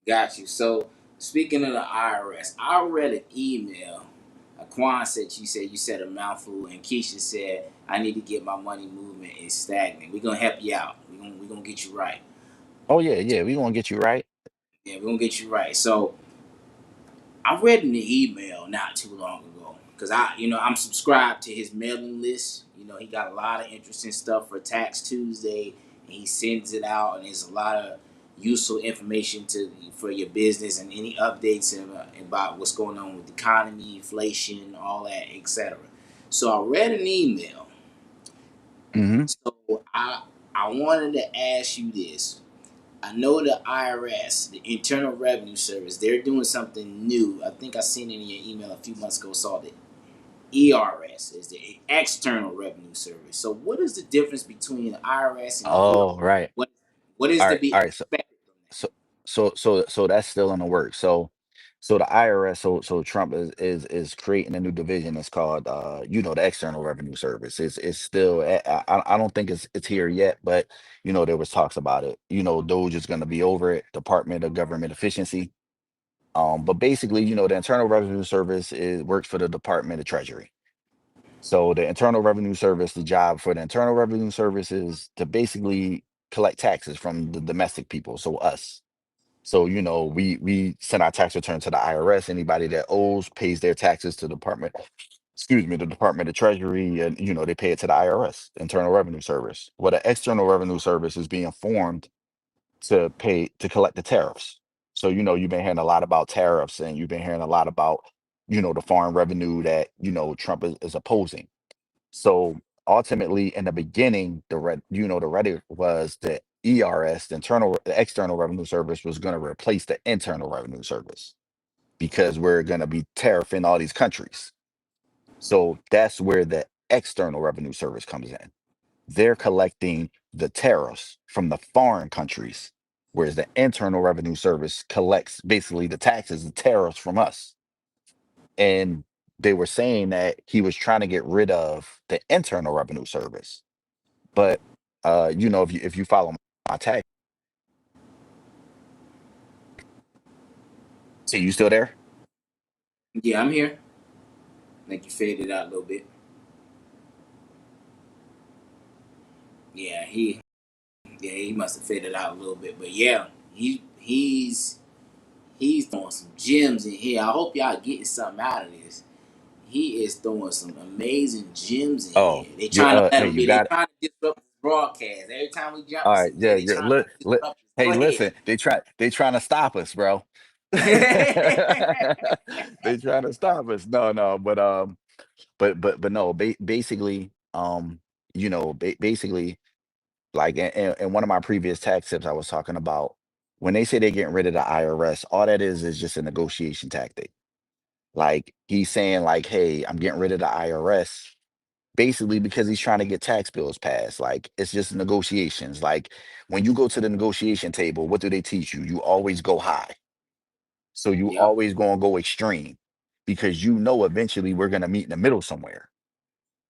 got you. So speaking of the IRS, I read an email. Quan said you said a mouthful, and Keisha said I need to get my money movement is stagnant. We're gonna help you out. We're gonna get you right. Oh yeah, yeah, we gonna get you right. Yeah, we're gonna get you right. So I read in the email not too long ago because I'm subscribed to his mailing list. He got a lot of interesting stuff for Tax Tuesday, and he sends it out, and there's a lot of useful information for your business and any updates about what's going on with the economy, inflation, all that, etc. So I read an email. Hmm. So I wanted to ask you this. I know the IRS, the Internal Revenue Service, they're doing something new. I think I seen it in your email a few months ago. Saw the ERS is the External Revenue Service. So, what is the difference between the IRS and the ERS? Oh, right. What What is All to right, be all right. So expected from so so that's still in the works. So the IRS, so Trump is creating a new division. It's called the External Revenue Service. It's still I don't think it's here yet, but there was talks about it. Doge is going to be over it, Department of Government Efficiency. But basically, the Internal Revenue Service works for the Department of Treasury. So the Internal Revenue Service, the job for the Internal Revenue Service is to basically collect taxes from the domestic people, so us. So, we send our tax return to the IRS. Anybody that owes pays their taxes to the the Department of Treasury, and they pay it to the IRS, Internal Revenue Service. Well, the External Revenue Service is being formed to collect the tariffs. So, you've been hearing a lot about tariffs, and you've been hearing a lot about, the foreign revenue that, Trump is opposing. So ultimately, in the beginning, the rhetoric was the ERS, the External Revenue Service, was going to replace the Internal Revenue Service because we're going to be tariffing all these countries. So that's where the External Revenue Service comes in. They're collecting the tariffs from the foreign countries, whereas the Internal Revenue Service collects basically the taxes, the tariffs from us. And they were saying that he was trying to get rid of the Internal Revenue Service. But if you follow my tag, see you still there? that? Yeah, I'm here. I think you faded out a little bit. Yeah, he must have faded out a little bit, but yeah, he's throwing some gems in here. I hope y'all getting something out of this. He is throwing some amazing gems in here. Oh, They you trying to let hey, him you be. They got it. trying to disrupt his broadcast. Every time we jump All to right, something, yeah, they yeah. trying to disrupt us. Hey, Go listen, ahead. they trying to stop us, bro. They trying to stop us. No, no, but no, basically, basically, like in one of my previous tax tips, I was talking about when they say they're getting rid of the IRS, all that is just a negotiation tactic. Like he's saying like, "Hey, I'm getting rid of the IRS." Basically because he's trying to get tax bills passed. Like it's just negotiations. Like when you go to the negotiation table, what do they teach you? You always go high. So you Yep. always going to go extreme because you know eventually we're going to meet in the middle somewhere.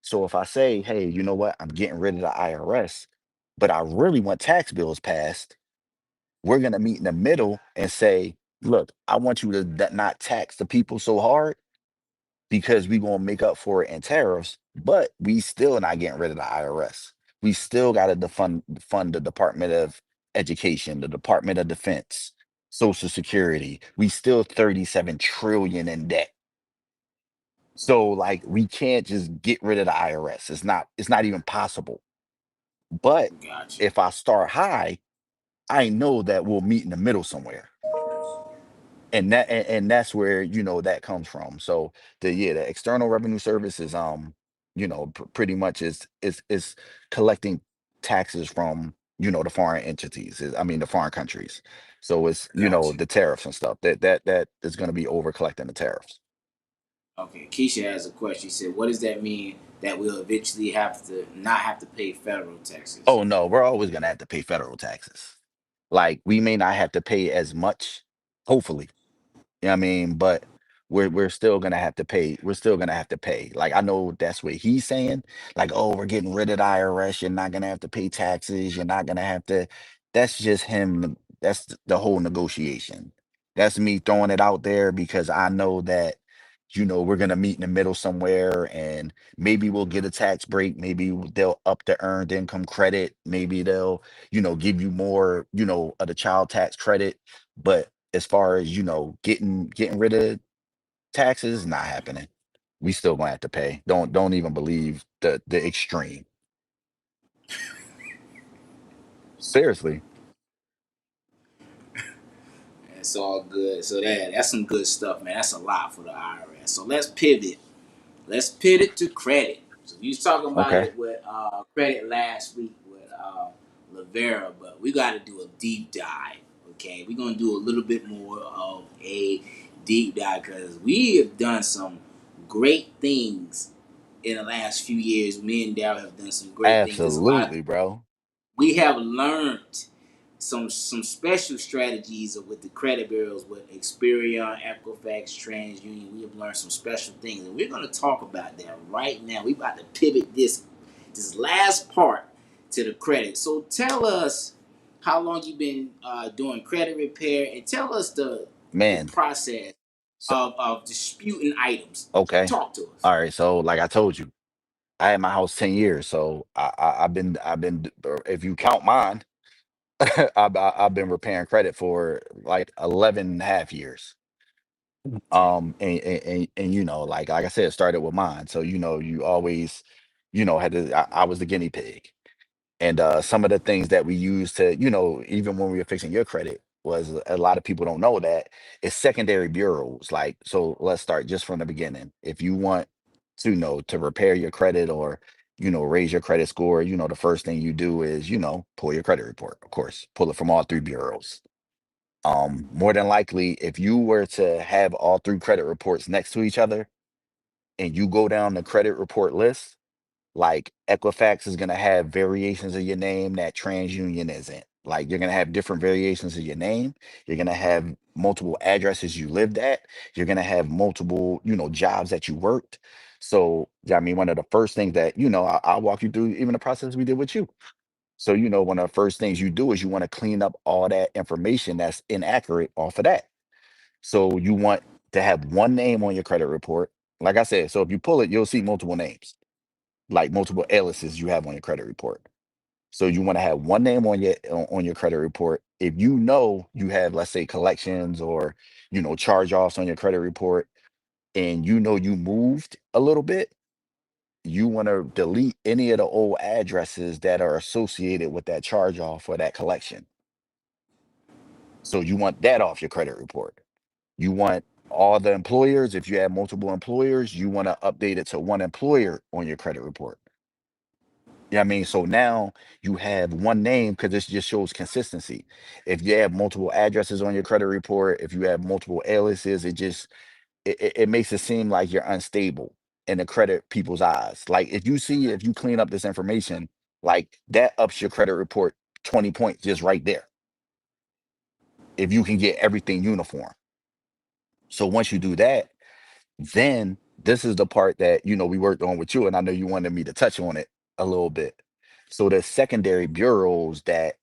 So if I say, "Hey, you know what? I'm getting rid of the IRS, but I really want tax bills passed," we're going to meet in the middle and say, "Look, I want you to not tax the people so hard because we gonna make up for it in tariffs, but we still not getting rid of the IRS. We still got to fund the Department of Education, the Department of Defense, Social Security. We still 37 trillion in debt. So like we can't just get rid of the IRS. It's not even possible. But Gotcha. if I start high, I know that we'll meet in the middle somewhere. And that's where that comes from. So the external revenue service is pretty much is collecting taxes from the foreign entities, I mean the foreign countries. So it's Gotcha. the tariffs and stuff that is going to be over collecting the tariffs. Okay. Keisha has a question. She said, "What does that mean that we'll eventually have to not have to pay federal taxes?" Oh no, we're always going to have to pay federal taxes. Like we may not have to pay as much, hopefully. You know what I mean? But we're still gonna have to pay. We're still gonna have to pay. Like I know that's what he's saying. Like, oh, we're getting rid of the IRS. You're not gonna have to pay taxes. You're not gonna have to. That's just him. That's the whole negotiation. That's me throwing it out there because I know that we're gonna meet in the middle somewhere, and maybe we'll get a tax break. Maybe they'll up the earned income credit. Maybe they'll give you more of the child tax credit. But as far as getting rid of taxes, not happening. We still gonna have to pay. Don't even believe the extreme. Seriously. It's all good. So that's some good stuff, man. That's a lot for the IRS. So let's pivot. Let's pivot to credit. So we was talking about Okay. it with credit last week with Lavera, but we got to do a deep dive. Okay, we're gonna do a little bit more of a deep dive because we have done some great things in the last few years. Me and Darryl have done some great things. There's a lot Absolutely, bro. we have learned some special strategies with the credit bureaus with Experian, Equifax, TransUnion. We have learned some special things, and we're going to talk about that right now. We about to pivot this last part to the credit. So tell us how long you've been doing credit repair, and tell us the Man. process So of disputing items. okay. Talk to us. All right. So like I told you, I had my house 10 years. So I've been if you count mine, I've been repairing credit for like 11 and a half years. Okay. And like I said, it started with mine. So you always had to. I was the guinea pig. And some of the things that we use to, even when we were fixing your credit, was a lot of people don't know that it's secondary bureaus. Like, so let's start just from the beginning. If you want to to repair your credit or raise your credit score, the first thing you do is pull your credit report. Of course, pull it from all three bureaus. More than likely, if you were to have all three credit reports next to each other and you go down the credit report list, like Equifax is gonna have variations of your name that TransUnion isn't. Like you're gonna have different variations of your name. You're gonna have multiple addresses you lived at. You're gonna have multiple, jobs that you worked. So, yeah, I mean, one of the first things that, I'll walk you through even the process we did with you. So, one of the first things you do is you want to clean up all that information that's inaccurate off of that. So you want to have one name on your credit report. Like I said, so if you pull it, you'll see multiple names, like multiple aliases you have on your credit report. So you want to have one name on your credit report. If you have, let's say, collections or charge-offs on your credit report, and you moved a little bit, you want to delete any of the old addresses that are associated with that charge-off or that collection. So you want that off your credit report. You want all the employers, if you have multiple employers, you want to update it to one employer on your credit report. Yeah, I mean, so now you have one name because this just shows consistency. If you have multiple addresses on your credit report, if you have multiple aliases, it makes it seem like you're unstable in the credit people's eyes. Like if you clean up this information, like that ups your credit report 20 points just right there. If you can get everything uniform. So once you do that, then this is the part that we worked on with you, and I know you wanted me to touch on it a little bit. So the secondary bureaus that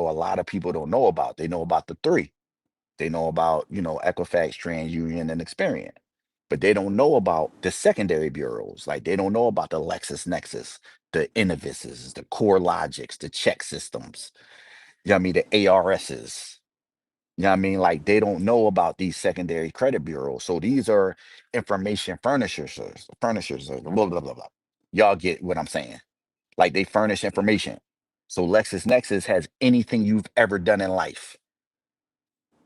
a lot of people don't know about. They know about the three. They know about Equifax, TransUnion, and Experian, but they don't know about the secondary bureaus. Like they don't know about the LexisNexis, the Innovises, the Core Logics, the check systems. You know what I mean? The ARSs. You know what I mean? Like they don't know about these secondary credit bureaus. So these are information furnishers, blah, blah, blah, blah. Y'all get what I'm saying? Like they furnish information. So LexisNexis has anything you've ever done in life.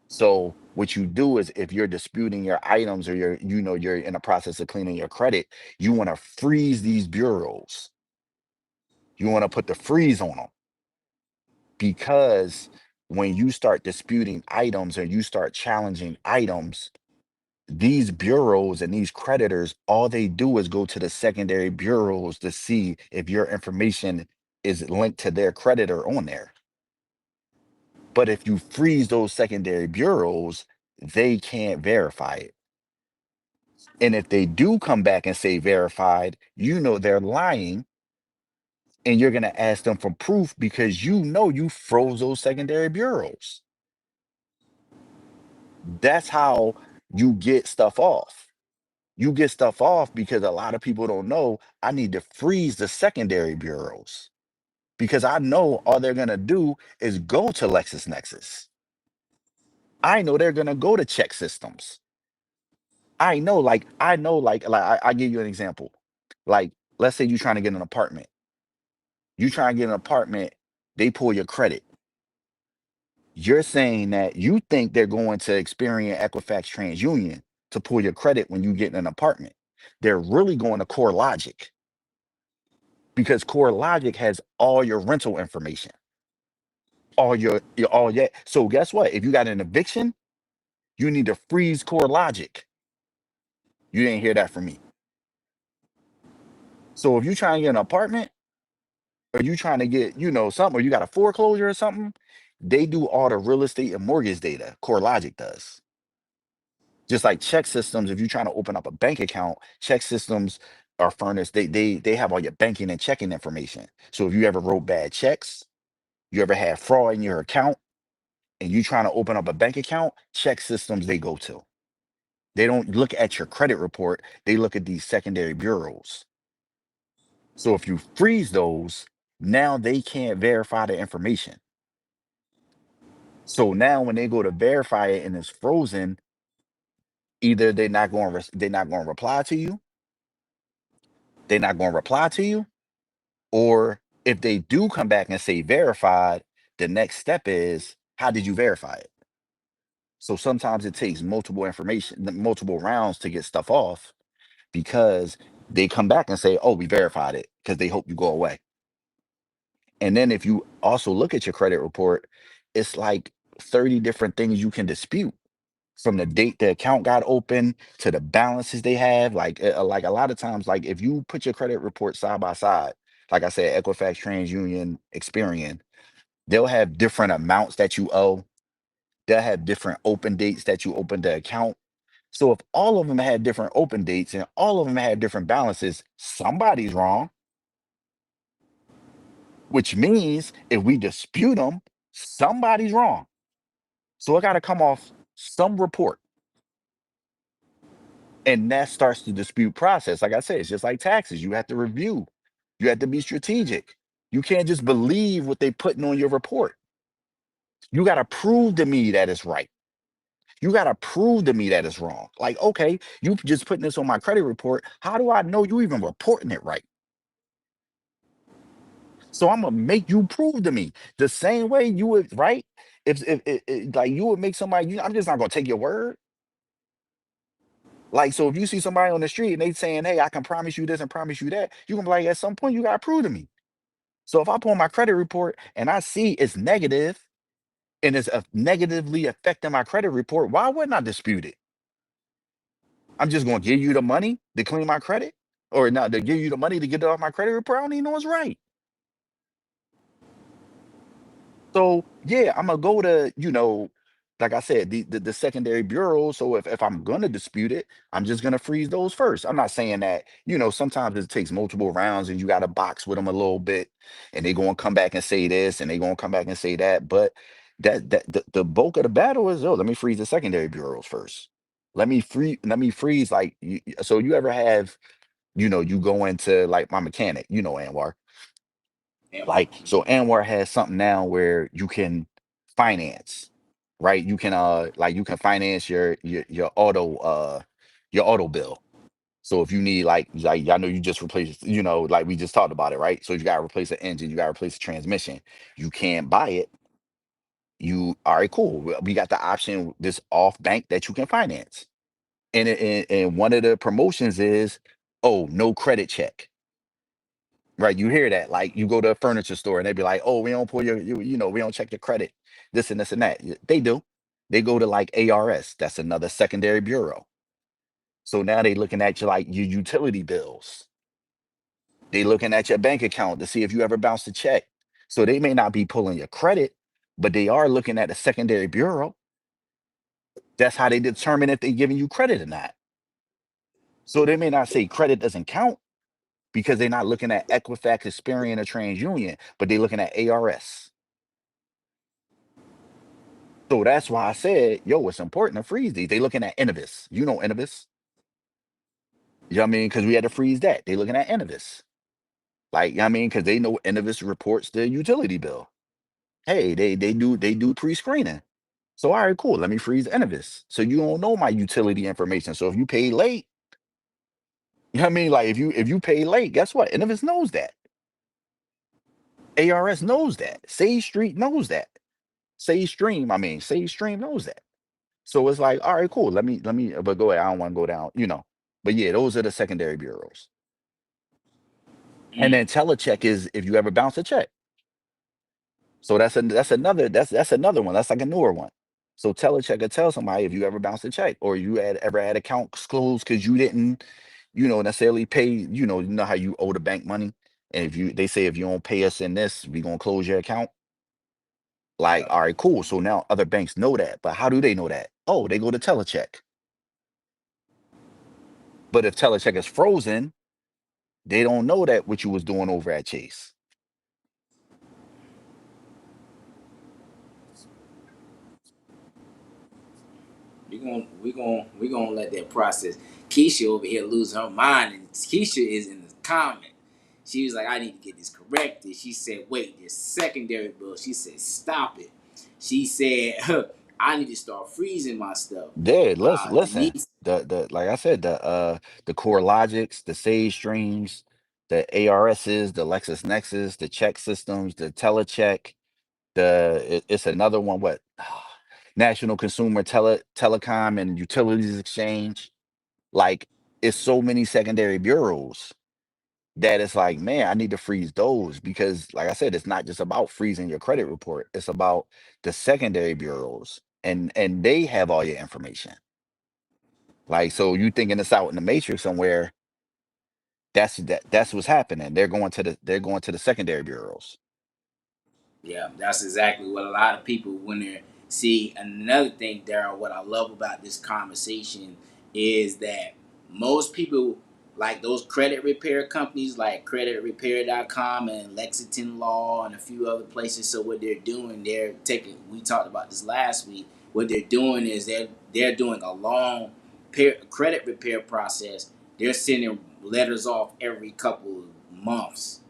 So what you do is if you're disputing your items or you're in the process of cleaning your credit, you want to freeze these bureaus. You want to put the freeze on them because when you start disputing items or you start challenging items, these bureaus and these creditors, all they do is go to the secondary bureaus to see if your information is linked to their creditor on there. But if you freeze those secondary bureaus, they can't verify it. And if they do come back and say verified, they're lying and you're going to ask them for proof because you froze those secondary bureaus. That's how you get stuff off. You get stuff off because a lot of people don't know I need to freeze the secondary bureaus because I know all they're going to do is go to LexisNexis. I know they're going to go to check systems. I give you an example. Like, let's say you're trying to get an apartment. You try and get an apartment, they pull your credit. You're saying that you think they're going to Experian, Equifax, TransUnion to pull your credit when you get an apartment. They're really going to Core Logic because Core Logic has all your rental information, all that. So guess what? If you got an eviction, you need to freeze Core Logic. You didn't hear that from me. So if you try and get an apartment, or you trying to get, something, or you got a foreclosure or something, they do all the real estate and mortgage data. CoreLogic does. Just like check systems, if you're trying to open up a bank account, check systems are furnished. They have all your banking and checking information. So if you ever wrote bad checks, you ever had fraud in your account, and you trying to open up a bank account, check systems they go to. They don't look at your credit report. They look at these secondary bureaus. So if you freeze those, now they can't verify the information. So now when they go to verify it and it's frozen, either they're not going to reply to you, they're not going to reply to you, or if they do come back and say verified, the next step is how did you verify it? So sometimes it takes multiple rounds to get stuff off because they come back and say, "Oh, we verified it," because they hope you go away. And then if you also look at your credit report, it's like 30 different things you can dispute from the date the account got open to the balances they have. Like a lot of times, like if you put your credit report side by side, like I said, Equifax, TransUnion, Experian, they'll have different amounts that you owe. They'll have different open dates that you opened the account. So if all of them had different open dates and all of them had different balances, somebody's wrong. Which means if we dispute them, somebody's wrong. So it got to come off some report. And that starts the dispute process. Like I said, it's just like taxes. You have to review. You have to be strategic. You can't just believe what they're putting on your report. You got to prove to me that it's right. You got to prove to me that it's wrong. Like, okay, you just putting this on my credit report. How do I know you even reporting it right? So I'm gonna make you prove to me the same way you would, right? If like you would make somebody, I'm just not gonna take your word. Like, so if you see somebody on the street and they saying, "Hey, I can promise you this and promise you that," you gonna be like, at some point, you gotta prove to me. So if I pull my credit report and I see it's negative and it's negatively affecting my credit report, why wouldn't I dispute it? I'm just gonna give you the money to clean my credit, or not to give you the money to get it off my credit report. I don't even know what's right. So yeah, I'm gonna go to, like I said, the secondary bureau. So if I'm gonna dispute it, I'm just gonna freeze those first. I'm not saying that, sometimes it takes multiple rounds and you gotta box with them a little bit, and they gonna come back and say this and they gonna come back and say that. But the bulk of the battle is, oh, let me freeze the secondary bureaus first. Let me freeze like so you ever have, you go into like my mechanic, Anwar. And Like, so Anwar has something now where you can finance, right? You can like you can finance your auto bill. So if you need like I know you just replaced, like we just talked about it, right? So you gotta replace the engine, you gotta replace the transmission. You can't buy it. You all right, cool. We got the option, this off bank that you can finance. And one of the promotions is, oh, no credit check. Right, you hear that, like, you go to a furniture store and they be like, "Oh, we don't pull we don't check your credit, this and this and that." They do. They go to like ARS, that's another secondary bureau. So now they looking at your like your utility bills. They looking at your bank account to see if you ever bounced a check. So they may not be pulling your credit, but they are looking at a secondary bureau. That's how they determine if they giving you credit or not. So they may not say credit doesn't count because they're not looking at Equifax, Experian, or TransUnion, but they're looking at ARS. So that's why I said, yo, it's important to freeze these. They looking at Innovis. You know Innovis. You know what I mean? Because we had to freeze that. They looking at Innovis. Like, you know what I mean? Because they know Innovis reports the utility bill. Hey, they do pre-screening. So all right, cool. Let me freeze Innovis. So you don't know my utility information. So if you pay late, you know what I mean? Like if you pay late, guess what? Innovis knows that. ARS knows that. Sage Street knows that. Sage Stream knows that. So it's like, all right, cool. Let me, but go ahead. I don't want to go down. But yeah, those are the secondary bureaus. And then telecheck is if you ever bounce a check. So that's another one. That's like a newer one. So telecheck will tell somebody if you ever bounced a check or you had ever had accounts closed because you didn't, necessarily pay, you know how you owe the bank money. And they say if you don't pay us in this, we gonna close your account. Like, yeah, all right, cool. So now other banks know that. But how do they know that? Oh, they go to telecheck. But if telecheck is frozen, they don't know that what you was doing over at Chase. we gonna let that process. Keisha over here losing her mind, and Keisha is in the comment. She was like, "I need to get this corrected." She said, "Wait, this secondary bill." She said, "Stop it." She said, "I need to start freezing my stuff." Yeah, listen. Denise, The like I said, the core logics, the Sage streams, the ARSs, the LexisNexis, the check systems, the telecheck, it's another one, what? National Consumer Telecom and Utilities Exchange. Like, it's so many secondary bureaus that it's like, man, I need to freeze those because, like I said, it's not just about freezing your credit report. It's about the secondary bureaus, and they have all your information. Like, so you thinking it's out in the matrix somewhere? That's what's happening. They're going to the secondary bureaus. yeah, that's exactly what a lot of people when they're see. Another thing, Daryl, what I love about this conversation is that most people like those credit repair companies like creditrepair.com and Lexington Law and a few other places. So what they're doing, they're taking. We talked about this last week. What they're doing is they're doing a long credit repair process. They're sending letters off every couple of months,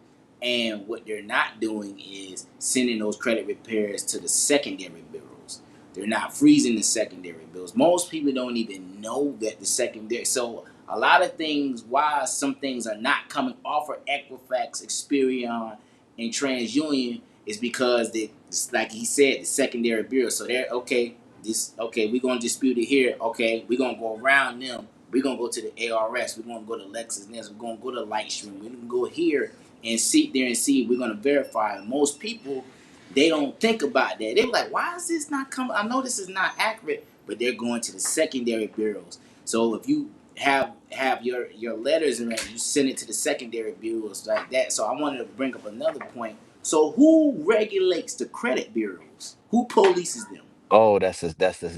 and what they're not doing is sending those credit repairs to the secondary bureaus. They're not freezing the secondary bills. Most people don't even know that the secondary. So a lot of things, why some things are not coming off of Equifax, Experian, and TransUnion is because they, like he said, the secondary bureau. So they're okay. This okay. We're gonna dispute it here. Okay, we're gonna go around them. We're gonna go to the ARS. We're gonna go to LexisNexis. We're gonna go to Lightstream. We're gonna go here and sit there and see. We're gonna verify. Most people, they don't think about that. They're like, why is this not coming? I know this is not accurate, but they're going to the secondary bureaus. So if you have your letters and you send it to the secondary bureaus like that. So I wanted to bring up another point. So who regulates the credit bureaus? Who polices them? Oh,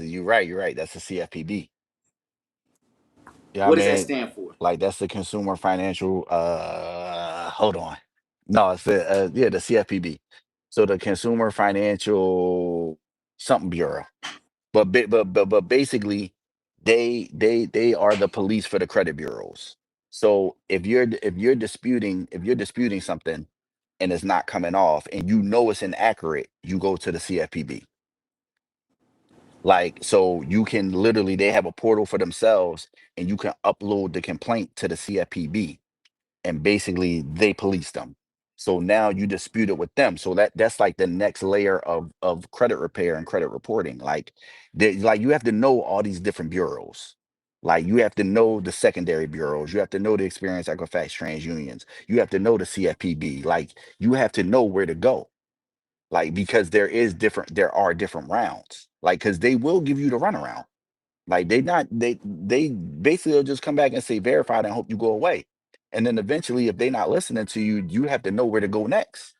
you're right, you're right. That's the CFPB. Yeah, I What does that mean, stand for? like that's the Consumer Financial. Hold on. No, it's the CFPB. So the Consumer Financial something Bureau. But basically, they are the police for the credit bureaus. So if you're disputing something and it's not coming off and you know it's inaccurate, you go to the CFPB. Like, so you can literally, they have a portal for themselves and you can upload the complaint to the CFPB and basically they police them. So now you dispute it with them. So that's like the next layer of credit repair and credit reporting. Like like you have to know all these different bureaus. Like you have to know the secondary bureaus. You have to know the Experience Equifax TransUnions. You have to know the CFPB. Like you have to know where to go. Like because there are different rounds. Like because they will give you the runaround. Like they basically will just come back and say verified and hope you go away. And then eventually, if they're not listening to you, you have to know where to go next.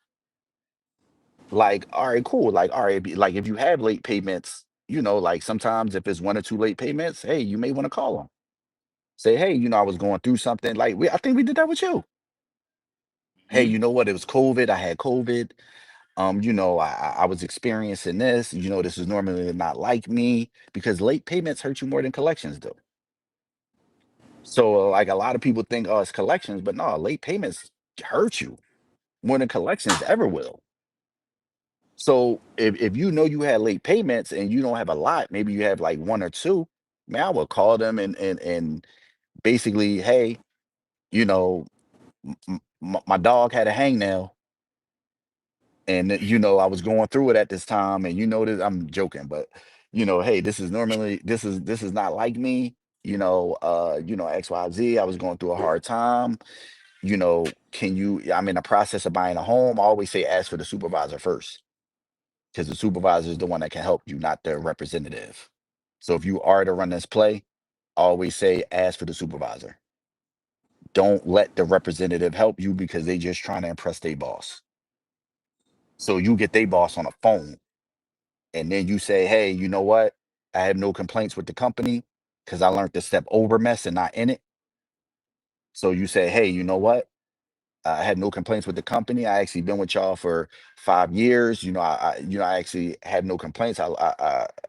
Like, all right, cool. Like, all right, like if you have late payments, like sometimes if it's one or two late payments, hey, you may want to call them. Say, hey, I was going through something. Like I think we did that with you. Hey, Hmm. you know what? It was COVID. I had COVID. I was experiencing this. This is normally not like me because late payments hurt you more than collections do. So, like a lot of people think, oh, it's collections, but no, late payments hurt you more than collections ever will. So, if you know you had late payments and you don't have a lot, maybe you have like one or two, man, I would call them and basically, hey, you know, my dog had a hangnail, and I was going through it at this time, and this, I'm joking, but hey, this is not like me. XYZ. I was going through a hard time. I'm in the process of buying a home. I always say ask for the supervisor first because the supervisor is the one that can help you, not the representative. So if you are to run this play, always say ask for the supervisor. Don't let the representative help you because they just trying to impress their boss. So you get their boss on a phone and then you say, hey, you know what? I have no complaints with the company because I learned to step over mess and not in it. So you say, hey, you know what? I had no complaints with the company. I actually been with y'all for 5 years. I actually had no complaints. I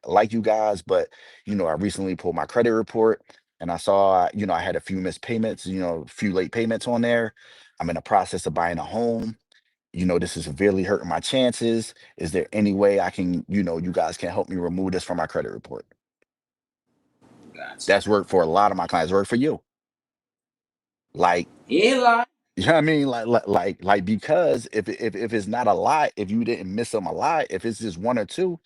like you guys, but I recently pulled my credit report and I saw, I had a few missed payments, a few late payments on there. I'm in the process of buying a home. This is severely hurting my chances. Is there any way I can, you guys can help me remove this from my credit report? Gotcha. That's worked for a lot of my clients. Work for you. Like, He ain't lying. you know what I mean? Like because if it's not a lot, if you didn't miss them a lot, if it's just one or two,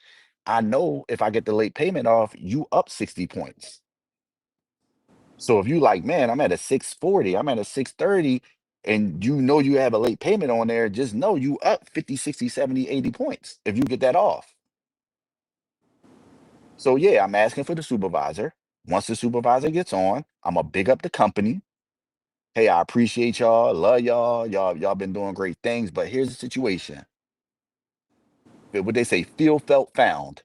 I know if I get the late payment off, you up 60 points. So if you like, man, I'm at a 640, I'm at a 630, and you have a late payment on there, just know you up 50, 60, 70, 80 points if you get that off. So yeah, I'm asking for the supervisor. Once the supervisor gets on, I'm gonna big up the company. Hey, I appreciate y'all, love y'all. Y'all been doing great things, but here's the situation. What they say, feel, felt, found.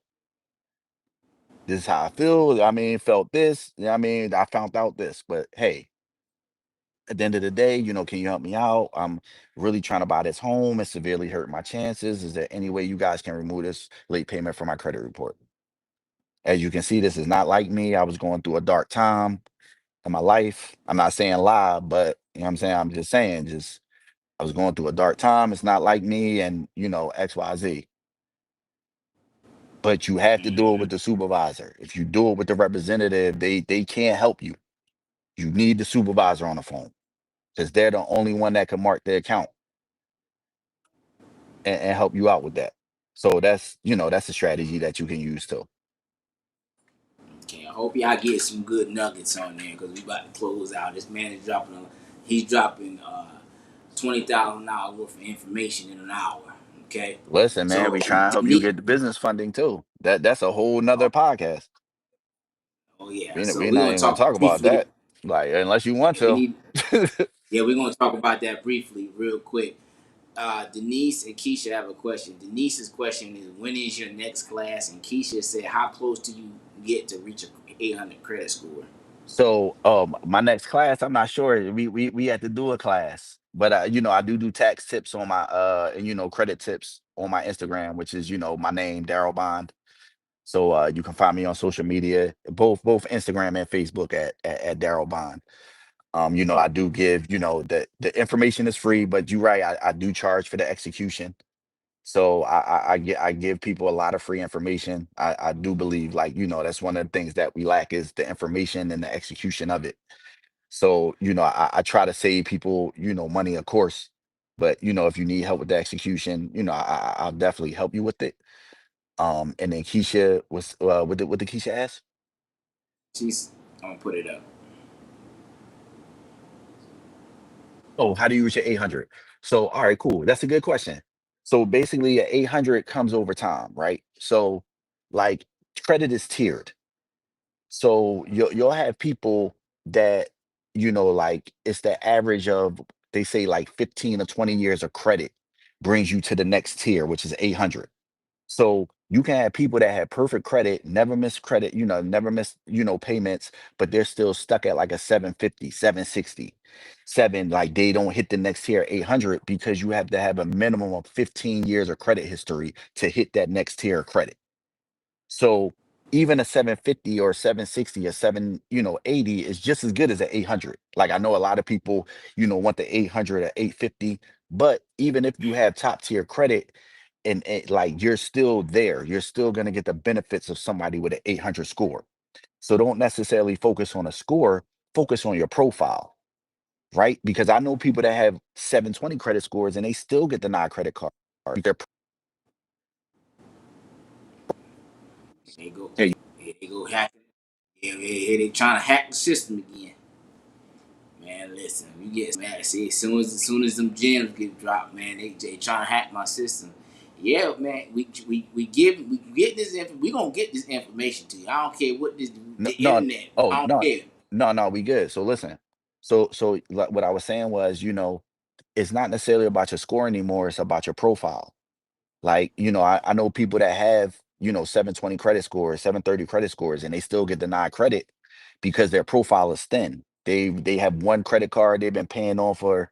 This is how I feel. I mean, felt this. I mean, I found out this. But hey, at the end of the day, can you help me out? I'm really trying to buy this home. It's severely hurt my chances. Is there any way you guys can remove this late payment from my credit report? As you can see, this is not like me. I was going through a dark time in my life. I'm not saying lie, but you know what I'm saying? I'm just saying, I was going through a dark time. It's not like me and, XYZ. But you have to do it Hmm. with the supervisor. If you do it with the representative, they can't help you. You need the supervisor on the phone because they're the only one that can mark the account and help you out with that. So that's a strategy that you can use too. Okay, I hope y'all get some good nuggets on there because we about to close out. This man is dropping. He's dropping $20,000 worth of information in an hour. Okay, Listen, man, so we try and help you Nick. get the business funding too. That's a whole nother podcast. Oh yeah, We're so we we're not gonna even gonna talk talk about briefly. that. Like unless you want Yeah, we to. need. Yeah, we're gonna talk about that briefly, real quick. Denise and Keisha have a question. Denise's question is, when is your next class? And Keisha said, how close do you get to reach a 800 credit score? So, my next class, I'm not sure. We had to do a class, but I do tax tips on my and credit tips on my Instagram, which is my name, Darryl Bond. So you can find me on social media, both Instagram and Facebook at Darryl Bond. I do give the information is free, but you're right, I do charge for the execution. So I give people a lot of free information. I do believe like that's one of the things that we lack is the information and the execution of it. So, I try to save people, money, of course. But, if you need help with the execution, I'll definitely help you with it. And then Keisha was what did Keisha ask? She's, I'm gonna put it up. Oh, how do you reach your 800? So, all right, cool. That's a good question. So basically, a 800 comes over time, right? So, like, credit is tiered. So you'll have people that, like it's the average of they say like 15 or 20 years of credit brings you to the next tier, which is 800. So you can have people that have perfect credit, never miss credit, never miss, payments, but they're still stuck at like a 750, 760, 7, like they don't hit the next tier 800 because you have to have a minimum of 15 years of credit history to hit that next tier of credit. So even a 750 or 760 or 80 is just as good as an 800. Like I know a lot of people, want the 800 or 850, but even if you have top tier credit and like you're still there, you're still going to get the benefits of somebody with an 800 score. So don't necessarily focus on a score, focus on your profile, right? Because I know people that have 720 credit scores and they still get denied credit card. Their They go, Hey, they go hack. Yeah, they trying to hack the system again. Man, listen, we get mad. See, as soon as them gems get dropped, man, they trying to hack my system. Yeah, man, we get this we gonna get this information to you. I don't care what this no, the no, internet. oh I don't no, care. no, we good. So listen, so like what I was saying was, it's not necessarily about your score anymore. It's about your profile. Like, I know people that have, 720 credit scores, 730 credit scores, and they still get denied credit because their profile is thin. They have one credit card they've been paying on for,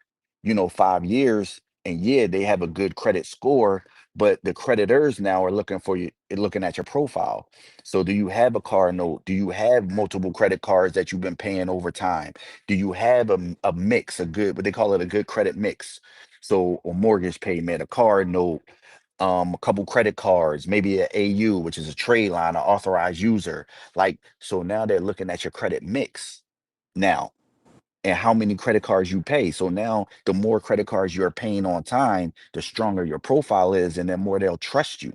5 years, and yeah, they have a good credit score, but the creditors now are looking for you, looking at your profile. So do you have a car note? Do you have multiple credit cards that you've been paying over time? Do you have a mix, a good, what they call it, a good credit mix? So a mortgage payment, a car note, a couple credit cards, maybe a AU, which is a trade line, an authorized user. Like, so now they're looking at your credit mix now and how many credit cards you pay. So now the more credit cards you're paying on time, the stronger your profile is, and then more they'll trust you.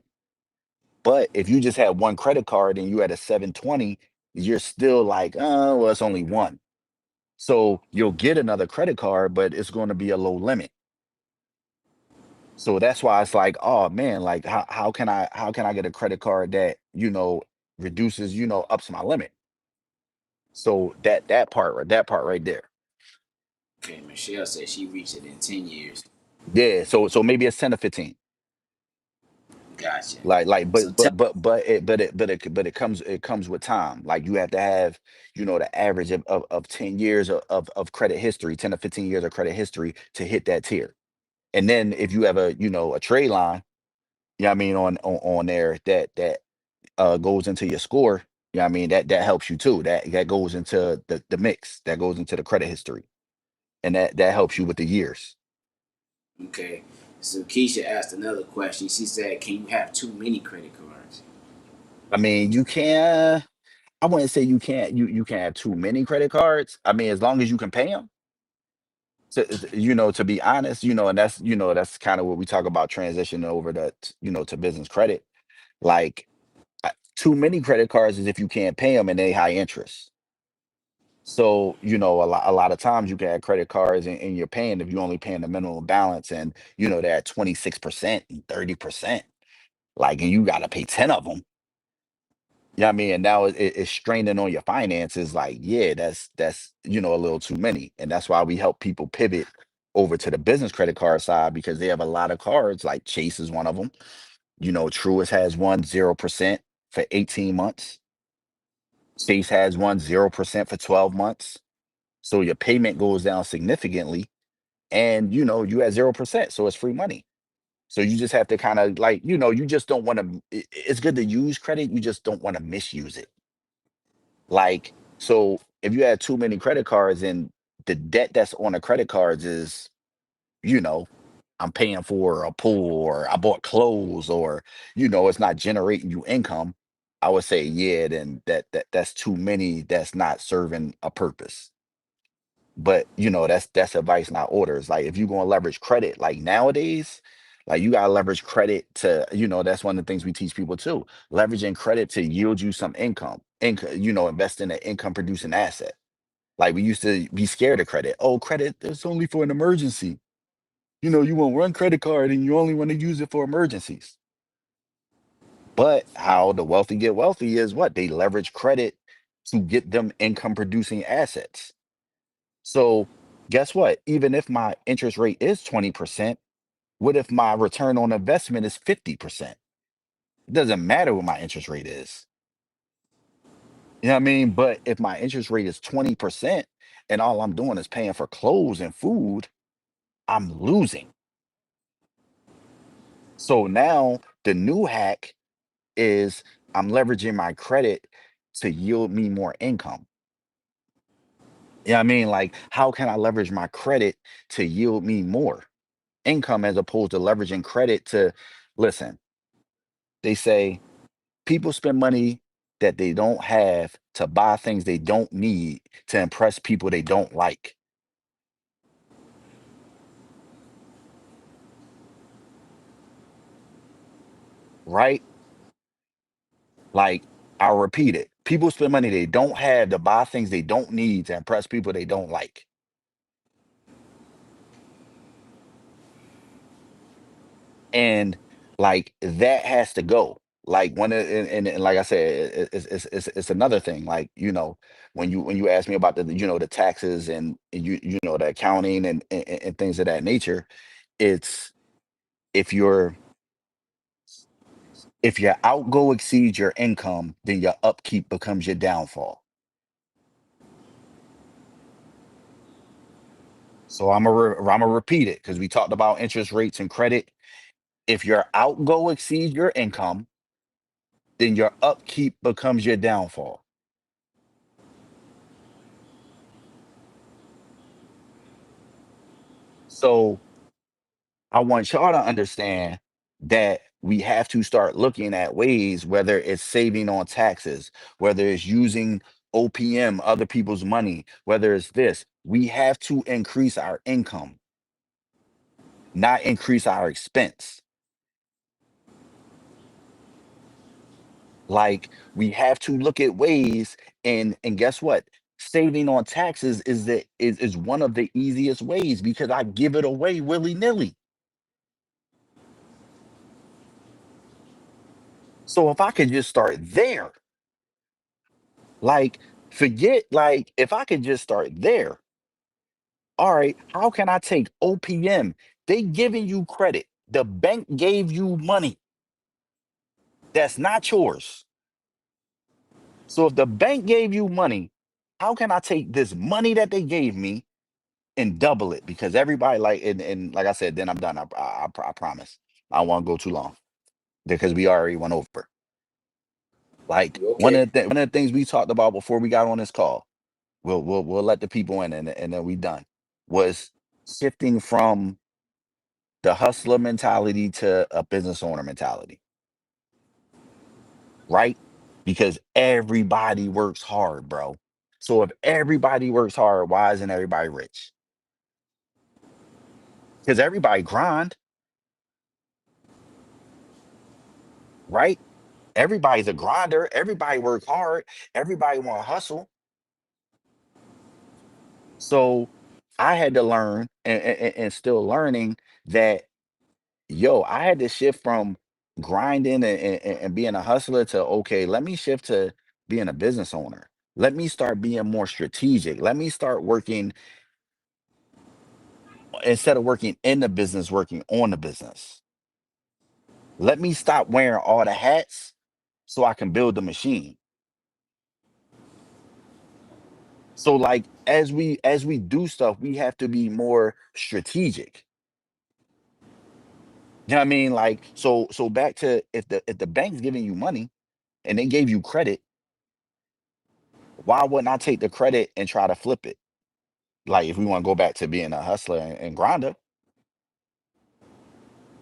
But if you just had one credit card and you had a 720, you're still like, oh, well, it's only one. So you'll get another credit card, but it's going to be a low limit. So that's why it's like, oh man, like how can I get a credit card that, reduces, ups my limit. So that part right there. Okay, Michelle said she reached it in 10 years. Yeah. So maybe it's 10 to 15. Gotcha. Like So but tell but but but it but it but it but it comes with time. Like you have to have, the average of 10 years of credit history, 10 to 15 years of credit history to hit that tier. And then if you have a trade line, I mean, on there that goes into your score, I mean, that helps you too. That goes into the mix, that goes into the credit history, and that helps you with the years. okay. So Keisha asked another question. She said, "Can you have too many credit cards?" I mean, you can. I wouldn't say you can't have too many credit cards. I mean, as long as you can pay them. To be honest, and that's kind of what we talk about transitioning over to business credit. Like too many credit cards is if you can't pay them and they high interest. So, a lot of times you can have credit cards and you're paying if you're only paying the minimum balance and they're at 26% and 30%. Like, and you gotta pay 10 of them. Yeah, I mean, and now it's straining on your finances. Like, yeah, that's a little too many, and that's why we help people pivot over to the business credit card side because they have a lot of cards. Like Chase is one of them. Truist has one 0% for 18 months. Chase has one 0% for 12 months. So your payment goes down significantly, and you at 0%, so it's free money. So you just have to kind of like, you just don't want to. It's good to use credit. You just don't want to misuse it. Like, so if you had too many credit cards and the debt that's on the credit cards is, you know, I'm paying for a pool or I bought clothes or, it's not generating you income, I would say, yeah, then that's too many that's not serving a purpose. But that's advice, not orders. Like if you're gonna leverage credit, like nowadays, like you gotta leverage credit to, that's one of the things we teach people too. Leveraging credit to yield you some income, invest in an income producing asset. Like we used to be scared of credit. Oh, credit, it's only for an emergency. You won't run credit card and you only want to use it for emergencies. But how the wealthy get wealthy is what? They leverage credit to get them income producing assets. So guess what? Even if my interest rate is 20%, what if my return on investment is 50%? It doesn't matter what my interest rate is. You know what I mean? But if my interest rate is 20% and all I'm doing is paying for clothes and food, I'm losing. So now the new hack is I'm leveraging my credit to yield me more income. You know what I mean? Like, how can I leverage my credit to yield me more income as opposed to leveraging credit to listen? They say people spend money that they don't have to buy things they don't need to impress people they don't like. Right? Like, I'll repeat it. People spend money they don't have to buy things they don't need to impress people they don't like. And like that has to go. Like when and like I said, it's another thing. Like when you ask me about the taxes and the accounting and things of that nature, it's if your outgo exceeds your income, then your upkeep becomes your downfall. So I'm gonna repeat it because we talked about interest rates and credit. If your outgo exceeds your income, then your upkeep becomes your downfall. So I want y'all to understand that we have to start looking at ways, whether it's saving on taxes, whether it's using OPM, other people's money, whether it's this, we have to increase our income, not increase our expense. Like we have to look at ways and guess what? Saving on taxes is one of the easiest ways because I give it away willy-nilly. So if I could just start there, like forget like if I could just start there. All right, how can I take OPM? They giving you credit. The bank gave you money. That's not yours. So if the bank gave you money, how can I take this money that they gave me and double it? Because everybody like and like I said, then I'm done. I promise. I won't go too long because we already went over. Like Okay. one of the things we talked about before we got on this call, we'll let the people in and then we done. Was shifting from the hustler mentality to a business owner mentality, right? Because everybody works hard, bro. So if everybody works hard, why isn't everybody rich? Because everybody grind, right? Everybody's a grinder. Everybody work hard. Everybody want to hustle. So I had to learn and still learning that, yo, I had to shift from grinding and being a hustler to, okay, let me shift to being a business owner. Let me start being more strategic. Let me start working instead of working in the business, working on the business. Let me stop wearing all the hats so I can build the machine. So like as we do stuff, we have to be more strategic. You know what I mean? Like so back to if the bank's giving you money and they gave you credit, why wouldn't I take the credit and try to flip it? Like if we want to go back to being a hustler and grinder,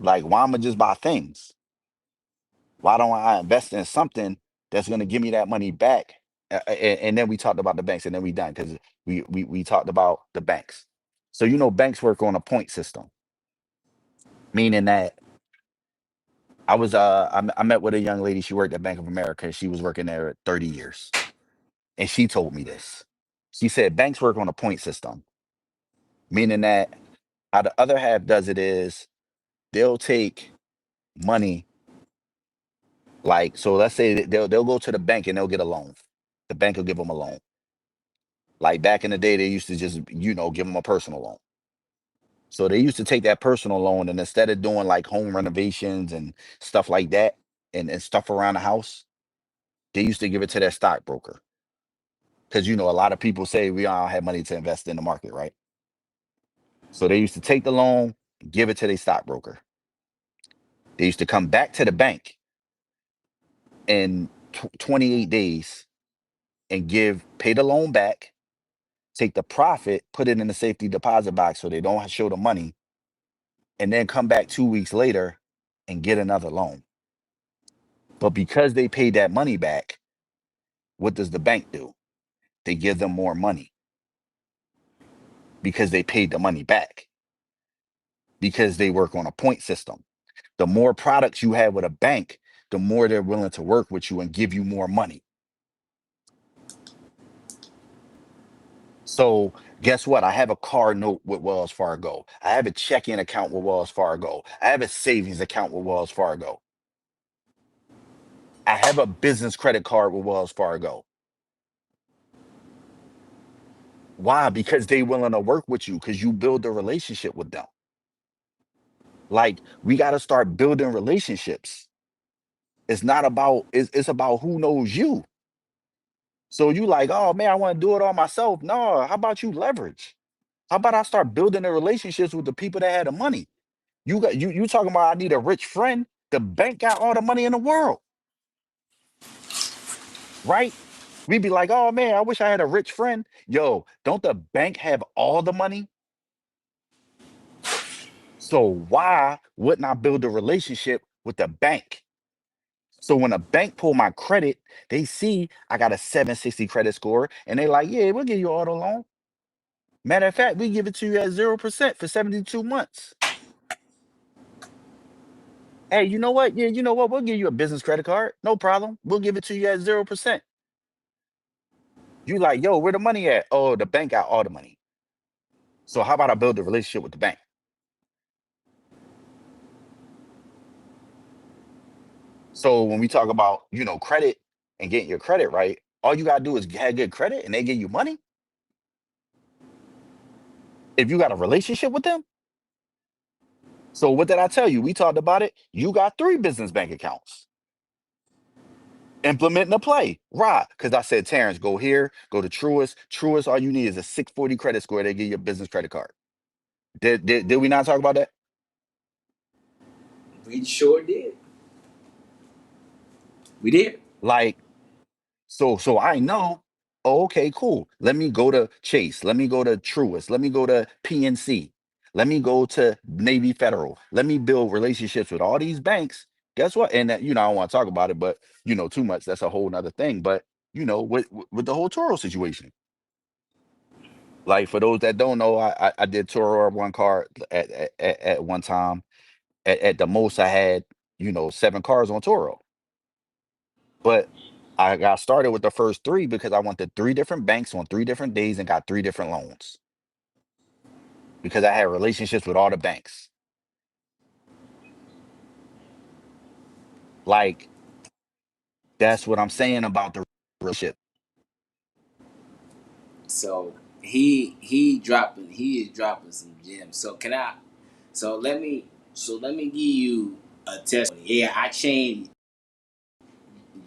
like why am I just buy things? Why don't I invest in something that's going to give me that money back? And then we talked about the banks, and then we done because we talked about the banks. So banks work on a point system, meaning that I met with a young lady. She worked at Bank of America. She was working there 30 years, and she told me this. She said banks work on a point system, meaning that how the other half does it is they'll take money. Like, so let's say that they'll go to the bank and they'll get a loan. The bank will give them a loan. Like back in the day, they used to just, give them a personal loan. So they used to take that personal loan and instead of doing like home renovations and stuff like that and stuff around the house, they used to give it to their stockbroker. Because a lot of people say we don't have money to invest in the market, right? So they used to take the loan, give it to their stockbroker. They used to come back to the bank in 28 days and pay the loan back, take the profit, put it in the safety deposit box so they don't show the money, and then come back 2 weeks later and get another loan. But because they paid that money back, what does the bank do? They give them more money because they paid the money back because they work on a point system. The more products you have with a bank, the more they're willing to work with you and give you more money. So guess what? I have a car note with Wells Fargo. I have a checking account with Wells Fargo. I have a savings account with Wells Fargo. I have a business credit card with Wells Fargo. Why? Because they willing to work with you because you build a relationship with them. Like we got to start building relationships. It's not about it's about who knows you. So you like, oh man, I want to do it all myself. No, how about you leverage? How about I start building the relationships with the people that had the money? You talking about I need a rich friend? The bank got all the money in the world, right? We'd be like, oh man, I wish I had a rich friend. Yo, don't the bank have all the money? So why wouldn't I build a relationship with the bank? So when a bank pull my credit, they see I got a 760 credit score, and they like, yeah, we'll give you auto loan. Matter of fact, we give it to you at 0% for 72 months. Hey, you know what? Yeah, you know what? We'll give you a business credit card. No problem. We'll give it to you at 0%. You like, yo, where the money at? Oh, the bank got all the money. So how about I build a relationship with the bank? So when we talk about, credit and getting your credit right, all you gotta do is have good credit and they give you money. If you got a relationship with them. So what did I tell you? We talked about it. You got 3 business bank accounts. Implementing the play. Right. Because I said, Terrence, go here, go to Truist. Truist, all you need is a 640 credit score. They give you a business credit card. Did we not talk about that? We sure did. We did. Like, so I know, oh, okay, cool. Let me go to Chase. Let me go to Truist. Let me go to PNC. Let me go to Navy Federal. Let me build relationships with all these banks. Guess what? And that, I don't want to talk about it, but too much. That's a whole nother thing. But with the whole Toro situation. Like for those that don't know, I did Toro one car at one time. At the most, I had 7 cars on Toro. But I got started with the first 3 because I went to 3 different banks on 3 different days and got 3 different loans because I had relationships with all the banks. Like that's what I'm saying about the relationship. So he is dropping some gems. So can I? So let me give you a testimony. Yeah, I changed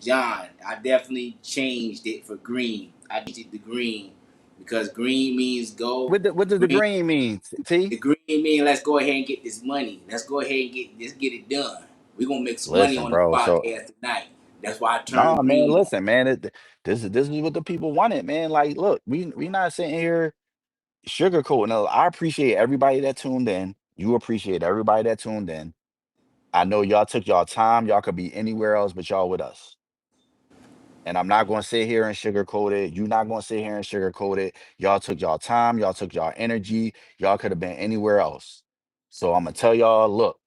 John. I definitely changed it for green. I changed it to green because green means go. What does the Green green mean? T? the green mean let's go ahead and get this money. Let's go ahead and get it done. We're gonna make some money Listen, on the bro. So podcast tonight. That's why I turned nah, man. green on. Listen, man. This is what the people wanted, man. Like, look, we not sitting here sugarcoating. No, I appreciate everybody that tuned in. You appreciate everybody that tuned in. I know y'all took y'all time. Y'all could be anywhere else, but y'all with us. And I'm not going to sit here and sugarcoat it. You're not going to sit here and sugarcoat it. Y'all took y'all time. Y'all took y'all energy. Y'all could have been anywhere else. So I'm gonna tell y'all, look,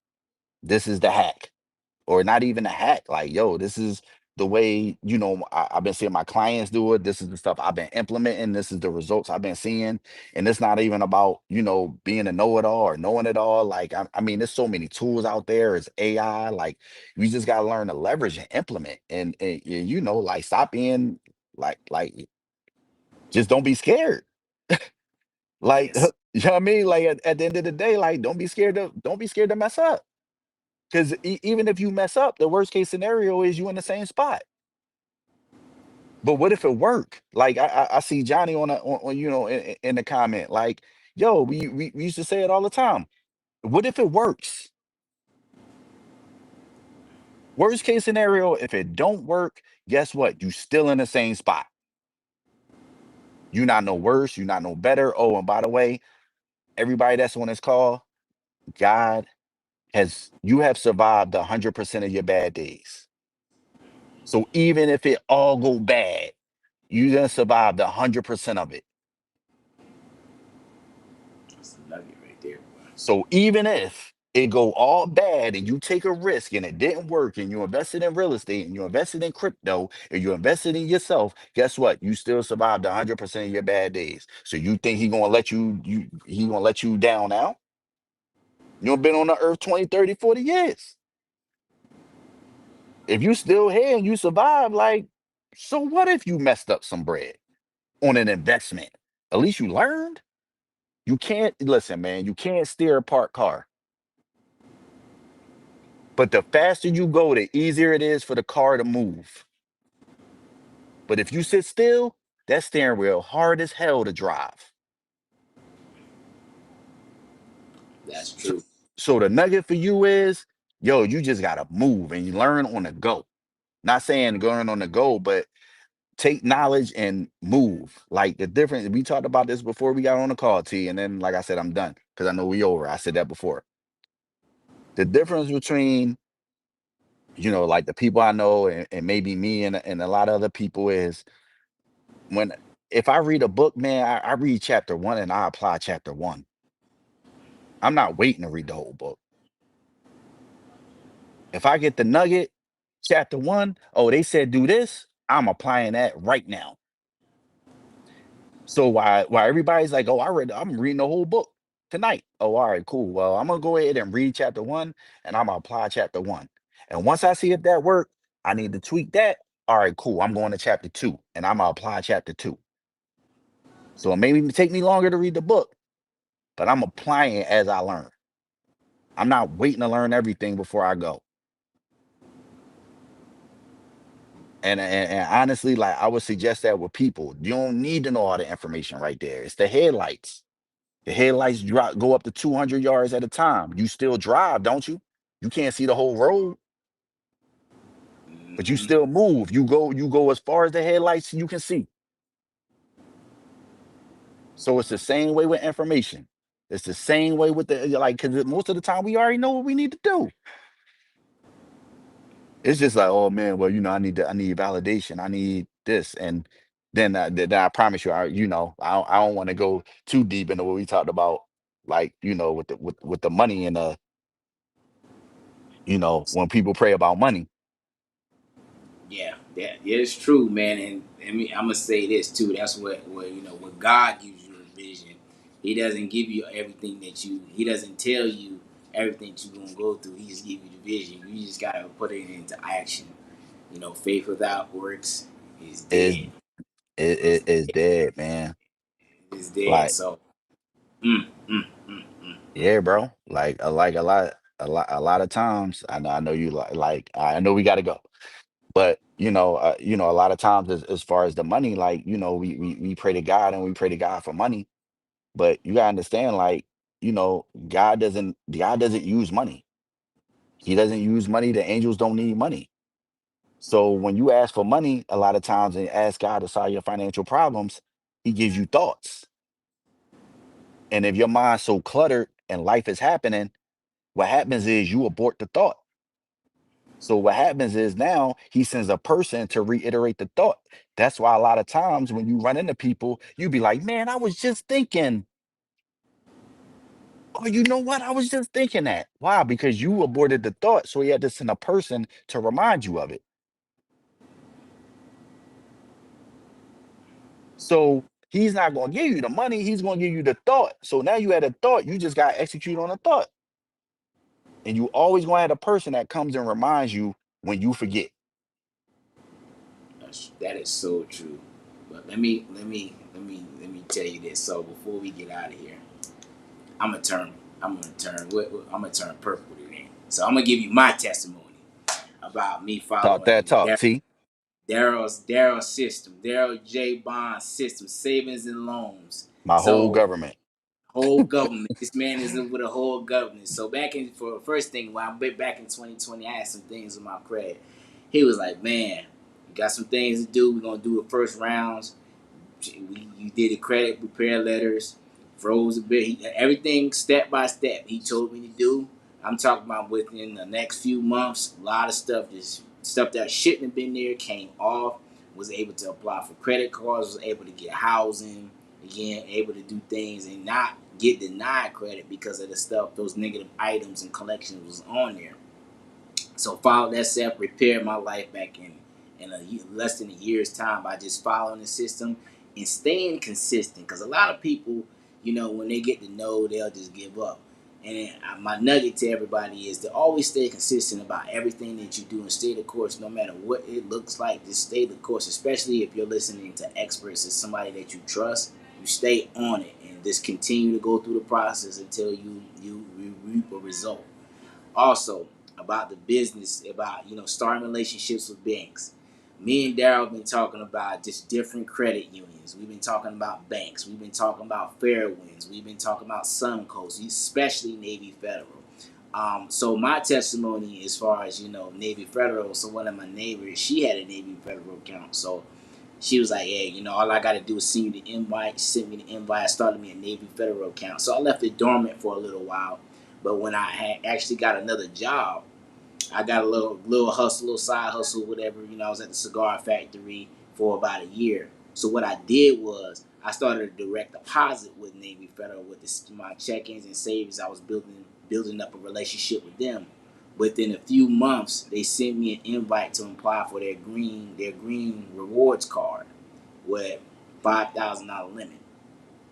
this is the hack, or not even a hack. Like, yo, this is the way, I've been seeing my clients do it. This is the stuff I've been implementing. This is the results I've been seeing. And it's not even about, being a know-it-all or knowing it all. Like, I mean, there's so many tools out there. It's AI. Like, we just gotta learn to leverage and implement. And like stop being like just don't be scared. Like, Yes, you know what I mean? Like at the end of the day, like don't be scared to mess up. Because even if you mess up, the worst case scenario is you in the same spot. But what if it work? Like I see Johnny in the comment, like, yo, we used to say it all the time. What if it works? Worst case scenario, if it don't work, guess what? You still in the same spot. You not no worse, you not no better. Oh, and by the way, everybody that's on this call, God you have survived 100% of your bad days. So even if it all go bad, you done survived 100% of it. that's a nugget right there, boy. So even if it go all bad and you take a risk and it didn't work and you invested in real estate and you invested in crypto and you invested in yourself, guess what? You still survived 100% of your bad days. So you think he gonna let you down now? You've been on the earth 20, 30, 40 years. If you still here and you survive, like, so what if you messed up some bread on an investment? At least you learned. You can't listen, man. You can't steer a parked car. But the faster you go, the easier it is for the car to move. But if you sit still, that steering wheel hard as hell to drive. That's So, true. so the nugget for you is, yo, you just gotta move and you learn on the go. Not saying going on the go, but take knowledge and move. Like the difference, we talked about this before we got on the call, T, and then like I said, I'm done because I know we over. I said that before. The difference between like the people I know and maybe me and a lot of other people is when if I read a book, man, I read chapter one and I apply chapter one. I'm not waiting to read the whole book. If I get the nugget, chapter one, oh, they said do this, I'm applying that right now. So why everybody's like, oh, I'm reading the whole book tonight. Oh, all right, cool. Well, I'm gonna go ahead and read chapter one and I'm gonna apply chapter one. And once I see if that worked, I need to tweak that. All right, cool. I'm going to chapter two and I'm gonna apply chapter two. So it may even take me longer to read the book, but I'm applying it as I learn. I'm not waiting to learn everything before I go. And honestly, like I would suggest that with people, you don't need to know all the information right there. It's the headlights. The headlights go up to 200 yards at a time. You still drive, don't you? You can't see the whole road, but you Hmm. still move. You go as far as the headlights you can see. So it's the same way with information. It's the same way with the like because most of the time we already know what we need to do. It's just like, oh man, well, I need validation. I need this. And then I promise you, I don't want to go too deep into what we talked about, like, with the money and when people pray about money. Yeah, yeah, it's true, man. And I'm gonna say this too. That's what when God gives you a vision, He doesn't give you everything that you. He doesn't tell you everything that you're gonna go through. He just give you the vision. You just gotta put it into action. Faith without works is Is dead. it is dead, man. It's dead. Like, So, mm, mm, mm, mm. yeah, bro. Like a lot of times. I know you like. I know we got to go, but a lot of times as far as the money, like we pray to God and we pray to God for money, but you gotta understand, like God doesn't use money. He doesn't use money. The angels don't need money. So when you ask for money, a lot of times and ask God to solve your financial problems, He gives you thoughts. And if your mind's so cluttered and life is happening, what happens is you abort the thought. So what happens is now he sends a person to reiterate the thought. That's why a lot of times when you run into people, you be like, man, I was just thinking, oh, you know what? I was just thinking that. Why? Because you aborted the thought. So he had to send a person to remind you of it. So he's not going to give you the money. He's going to give you the thought. So now you had a thought. You just got to execute on a thought. And you always going to have a person that comes and reminds you when you forget. That is so true. But let me tell you this. So before we get out of here, I'm gonna turn. I'm gonna turn purple today. So I'm gonna give you my testimony about me Talk that following talk, T. Darryl's system, Darryl J bond system, savings and loans. My whole So government. whole government. This man is in with a whole government. So for the first thing, when I went back in 2020, I had some things with my credit. He was like, "Man, you got some things to do. We're gonna do the first rounds. You did the credit repair letters, froze a bit. Everything step by step. He told me to do. I'm talking about within the next few months, a lot of stuff, just stuff that shouldn't have been there, came off. Was able to apply for credit cards. Was able to get housing again. Able to do things and not get denied credit because of the stuff, those negative items and collections was on there. So followed that step, repaired my life back in less than a year's time by just following the system and staying consistent. Because a lot of people, when they get to know, they'll just give up. And my nugget to everybody is to always stay consistent about everything that you do and stay the course no matter what it looks like. Just stay the course, especially if you're listening to experts or somebody that you trust. You stay on it and just continue to go through the process until you reap a result. Also, about the business, about starting relationships with banks. Me and Darryl have been talking about just different credit unions. We've been talking about banks. We've been talking about Fairwinds. We've been talking about Suncoast, especially Navy Federal. So my testimony, as far as Navy Federal. So one of my neighbors, she had a Navy Federal account. So she was like, "Hey, all I got to do is send you the invite." She sent me the invite. Started me a Navy Federal account. So I left it dormant for a little while. But when I had actually got another job, I got a little hustle, little side hustle, whatever. I was at the cigar factory for about a year. So what I did was I started a direct deposit with Navy Federal with my check-ins and savings. I was building up a relationship with them. Within a few months, they sent me an invite to apply for their green rewards card with $5,000 limit,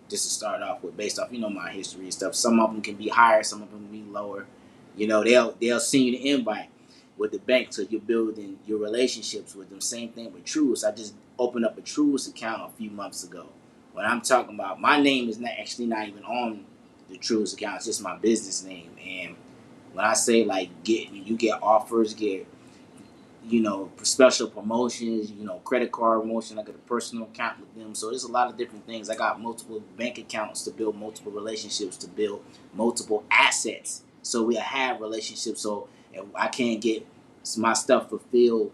just to start off with, based off my history and stuff. Some of them can be higher, some of them can be lower. They'll send you the invite with the bank, so you're building your relationships with them. Same thing with Truist. I just opened up a Truist account a few months ago. When I'm talking about, my name is not even on the Truist account. It's just my business name. And when I say like you get offers, get special promotions, credit card promotion. I got a personal account with them. So there's a lot of different things. I got multiple bank accounts to build multiple relationships, to build multiple assets. So we have relationships. So if I can't get my stuff fulfilled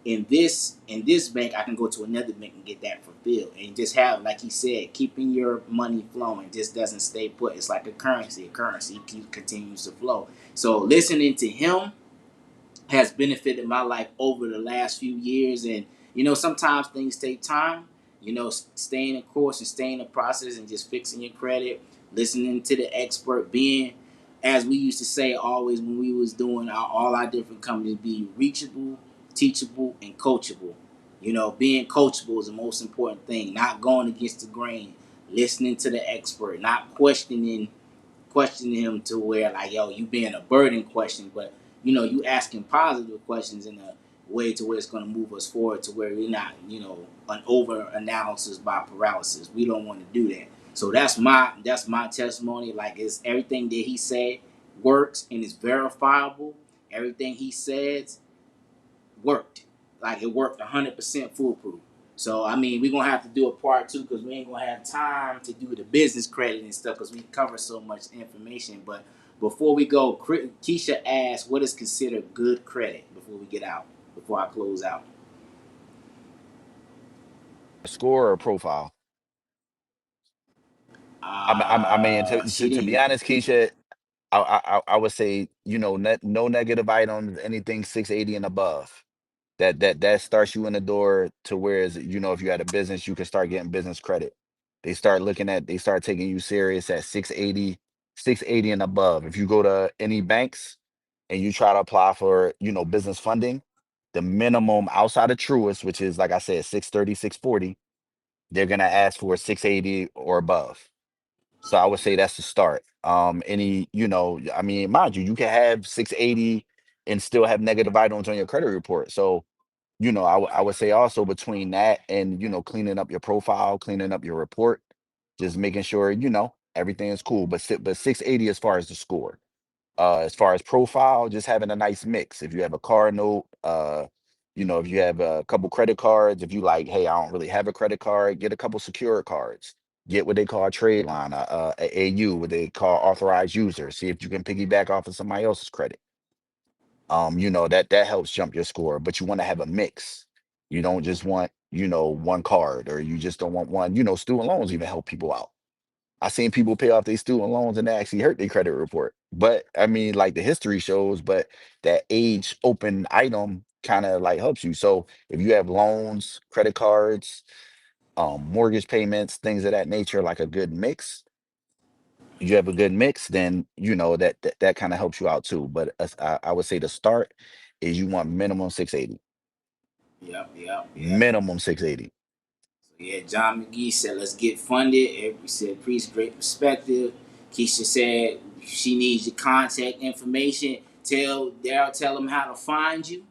in this bank, I can go to another bank and get that fulfilled. And just have, like he said, keeping your money flowing just doesn't stay put. It's like a currency. A currency continues to flow. So listening to him has benefited my life over the last few years. And sometimes things take time. Staying the course and staying in the process and just fixing your credit, listening to the expert, being, as we used to say always when we was doing all our different companies, be reachable, teachable, and coachable. Being coachable is the most important thing. Not going against the grain, listening to the expert, not questioning questioning him to where like, yo, you being a burden question, but you asking positive questions in a way to where it's going to move us forward to where we're not, an over analysis by paralysis. We don't want to do that. So that's my testimony. Like, it's everything that he said works and is verifiable. Everything he says worked. Like, it worked 100% foolproof. So I mean, we're gonna have to do a part two because we ain't gonna have time to do the business credit and stuff because we cover so much information. But before we go, Keisha asked, "What is considered good credit?" Before we get out, before I close out. Score or profile? I mean, She to be didn't. honest, Keisha, I would say, no negative items, anything 680 and above. That starts you in the door to whereas, if you had a business, you can start getting business credit. They start taking you serious at 680 and above. If you go to any banks and you try to apply for, business funding, the minimum outside of Truist, which is like I said, 630, 640, they're gonna ask for 680 or above. So I would say that's the start. I mean, mind you, you can have 680 and still have negative items on your credit report. So, I would say also between that and, cleaning up your profile, cleaning up your report, just making sure, everything is cool. But 680 as far as the score. As far as profile, just having a nice mix. If you have a car note, if you have a couple credit cards, if you like, hey, I don't really have a credit card, get a couple secure cards. Get what they call a trade line, a AU, what they call authorized user. See if you can piggyback off of somebody else's credit. That helps jump your score, but you want to have a mix. You don't just want, one card, or you just don't want one. Student loans even help people out. I seen people pay off their student loans and they actually hurt their credit report. But I mean, like the history shows, but that age open item kind of like helps you. So if you have loans, credit cards, mortgage payments, things of that nature, like a good mix, you have a good mix, then that kind of helps you out too. But I would say the start is you want minimum 680. Yep, yep, yep. Minimum 680. So yeah, John McGee said, "Let's get funded." Every said, "Priest, great perspective." Keisha said she needs your contact information. Tell Daryl, tell him how to find you.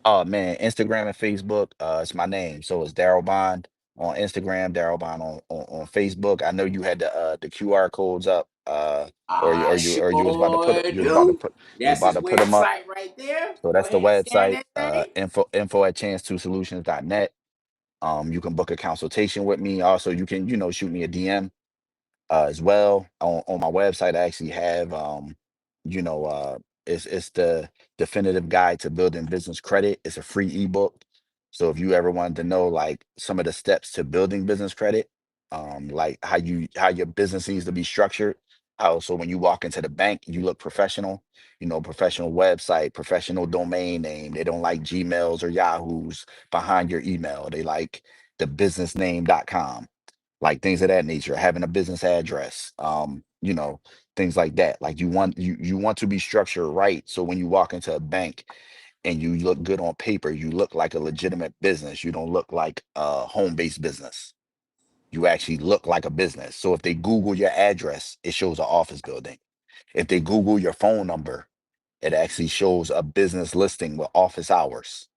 Oh man, Instagram and Facebook. It's my name. So it's Darryl Bond on Instagram, Darryl Bond on Facebook. I know you had the QR codes up, I or you was about to sure do. you was That's about his to put them up. website right there. So Go that's the ahead and scan website, that thing. info at chance2solutions.net. You can book a consultation with me. Also, you can, shoot me a DM as well on my website. I actually have you know it's the definitive guide to building business credit. It's a free ebook. So if you ever wanted to know like some of the steps to building business credit, like how your business needs to be structured, how so when you walk into the bank you look professional, professional website, professional domain name. They don't like Gmails or Yahoos behind your email. They like the businessname.com, like things of that nature, having a business address, things like that. Like you want to be structured right. So when you walk into a bank and you look good on paper, you look like a legitimate business. You don't look like a home-based business. You actually look like a business. So if they Google your address, it shows an office building. If they Google your phone number, it actually shows a business listing with office hours.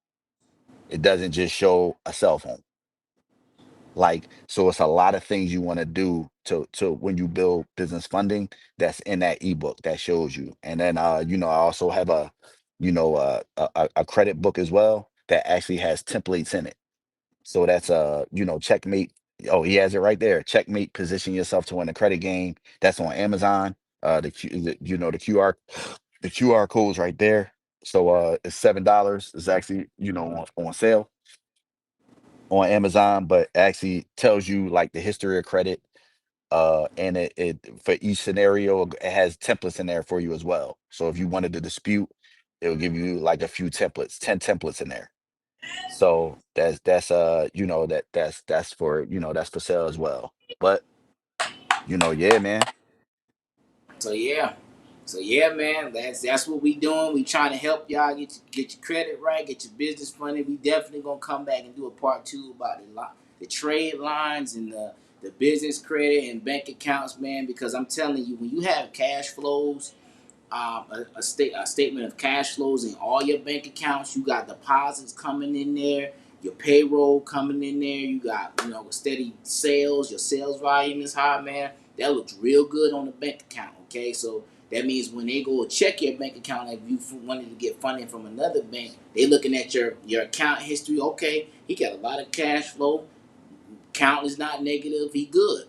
It doesn't just show a cell phone. Like, so it's a lot of things you want to do to when you build business funding that's in that ebook that shows you. And then I also have a credit book as well that actually has templates in it. So that's checkmate. Oh, he has it right there. Checkmate, position yourself to win the credit game. That's on Amazon. The QR code's right there. So it's $7. It's actually, on sale on Amazon, but actually tells you like the history of credit. And it for each scenario, it has templates in there for you as well. So if you wanted to dispute, it'll give you like a few templates, 10 templates in there. So that's for sale as well. But yeah, man. So yeah. So yeah, man, that's what we doing. We trying to help y'all get your credit right, get your business funded. We definitely gonna come back and do a part two about the trade lines and the business credit and bank accounts, man. Because I'm telling you, when you have cash flows, a statement of cash flows in all your bank accounts. You got deposits coming in there, your payroll coming in there. You got steady sales. Your sales volume is high, man. That looks real good on the bank account. Okay, so that means when they go check your bank account, if you wanted to get funding from another bank, they looking at your account history. Okay, he got a lot of cash flow. Count is not negative. He good.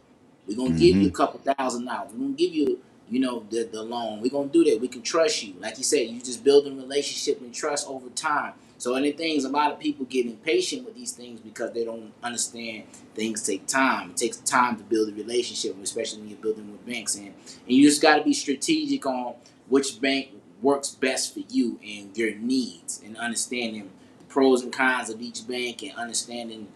We're gonna give you Hmm. a couple $1,000. We're gonna give you, the loan. We're gonna do that. We can trust you. Like you said, you just building relationship and trust over time. So any things, a lot of people get impatient with these things because they don't understand things take time. It takes time to build a relationship, especially when you're building with banks. And you just gotta be strategic on which bank works best for you and your needs and understanding the pros and cons of each bank and understanding,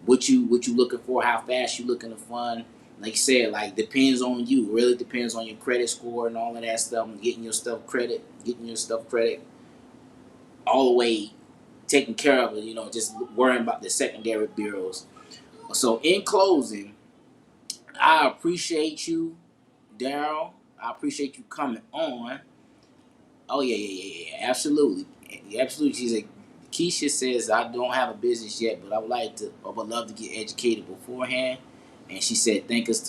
what you looking for, how fast you looking to fund. Like you said, like depends on you. Really depends on your credit score and all of that stuff. And getting your stuff credit all the way taken care of it. Just worrying about the secondary bureaus. So in closing, I appreciate you, Darryl. I appreciate you coming on. Oh yeah, yeah, yeah, yeah, absolutely, absolutely. She's like, Keisha says I don't have a business yet, but I would love to get educated beforehand. And she said thank us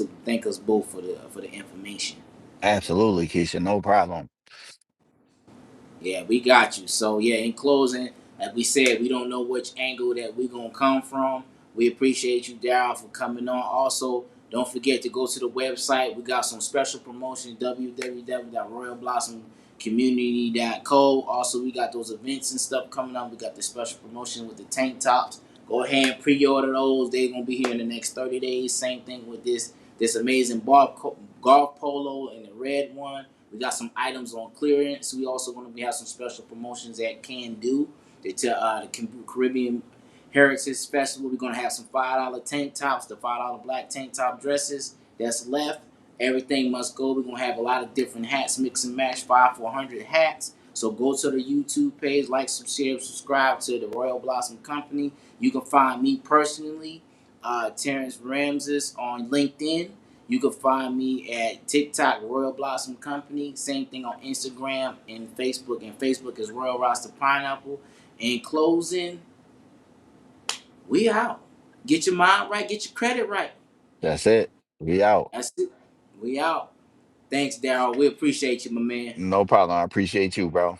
both for the information. Absolutely, Keisha, no problem. Yeah, we got you. So yeah, in closing, like we said, we don't know which angle that we're gonna come from. We appreciate you, Darryl, for coming on. Also, don't forget to go to the website. We got some special promotion, www.royalblossomcommunity.co. Also, we got those events and stuff coming up. We got the special promotion with the tank tops. Go ahead and pre-order those. They're gonna be here in the next 30 days. Same thing with this amazing golf polo and the red one. We got some items on clearance. We also going to have some special promotions at Can Do, the Caribbean Heritage Festival. We're going to have some $5 tank tops, the $5 black tank top dresses that's left. Everything must go. We're going to have a lot of different hats, mix and match, 400 hats. So go to the YouTube page, like, share, subscribe to the Royal Blossom Company. You can find me personally, Terrence Ramses, on LinkedIn. You can find me at TikTok, Royal Blossom Company. Same thing on Instagram and Facebook. And Facebook is Royal Roster Pineapple. In closing, we out. Get your mind right, get your credit right. That's it. We out. That's it. We out. Thanks, Darryl. We appreciate you, my man. No problem. I appreciate you, bro.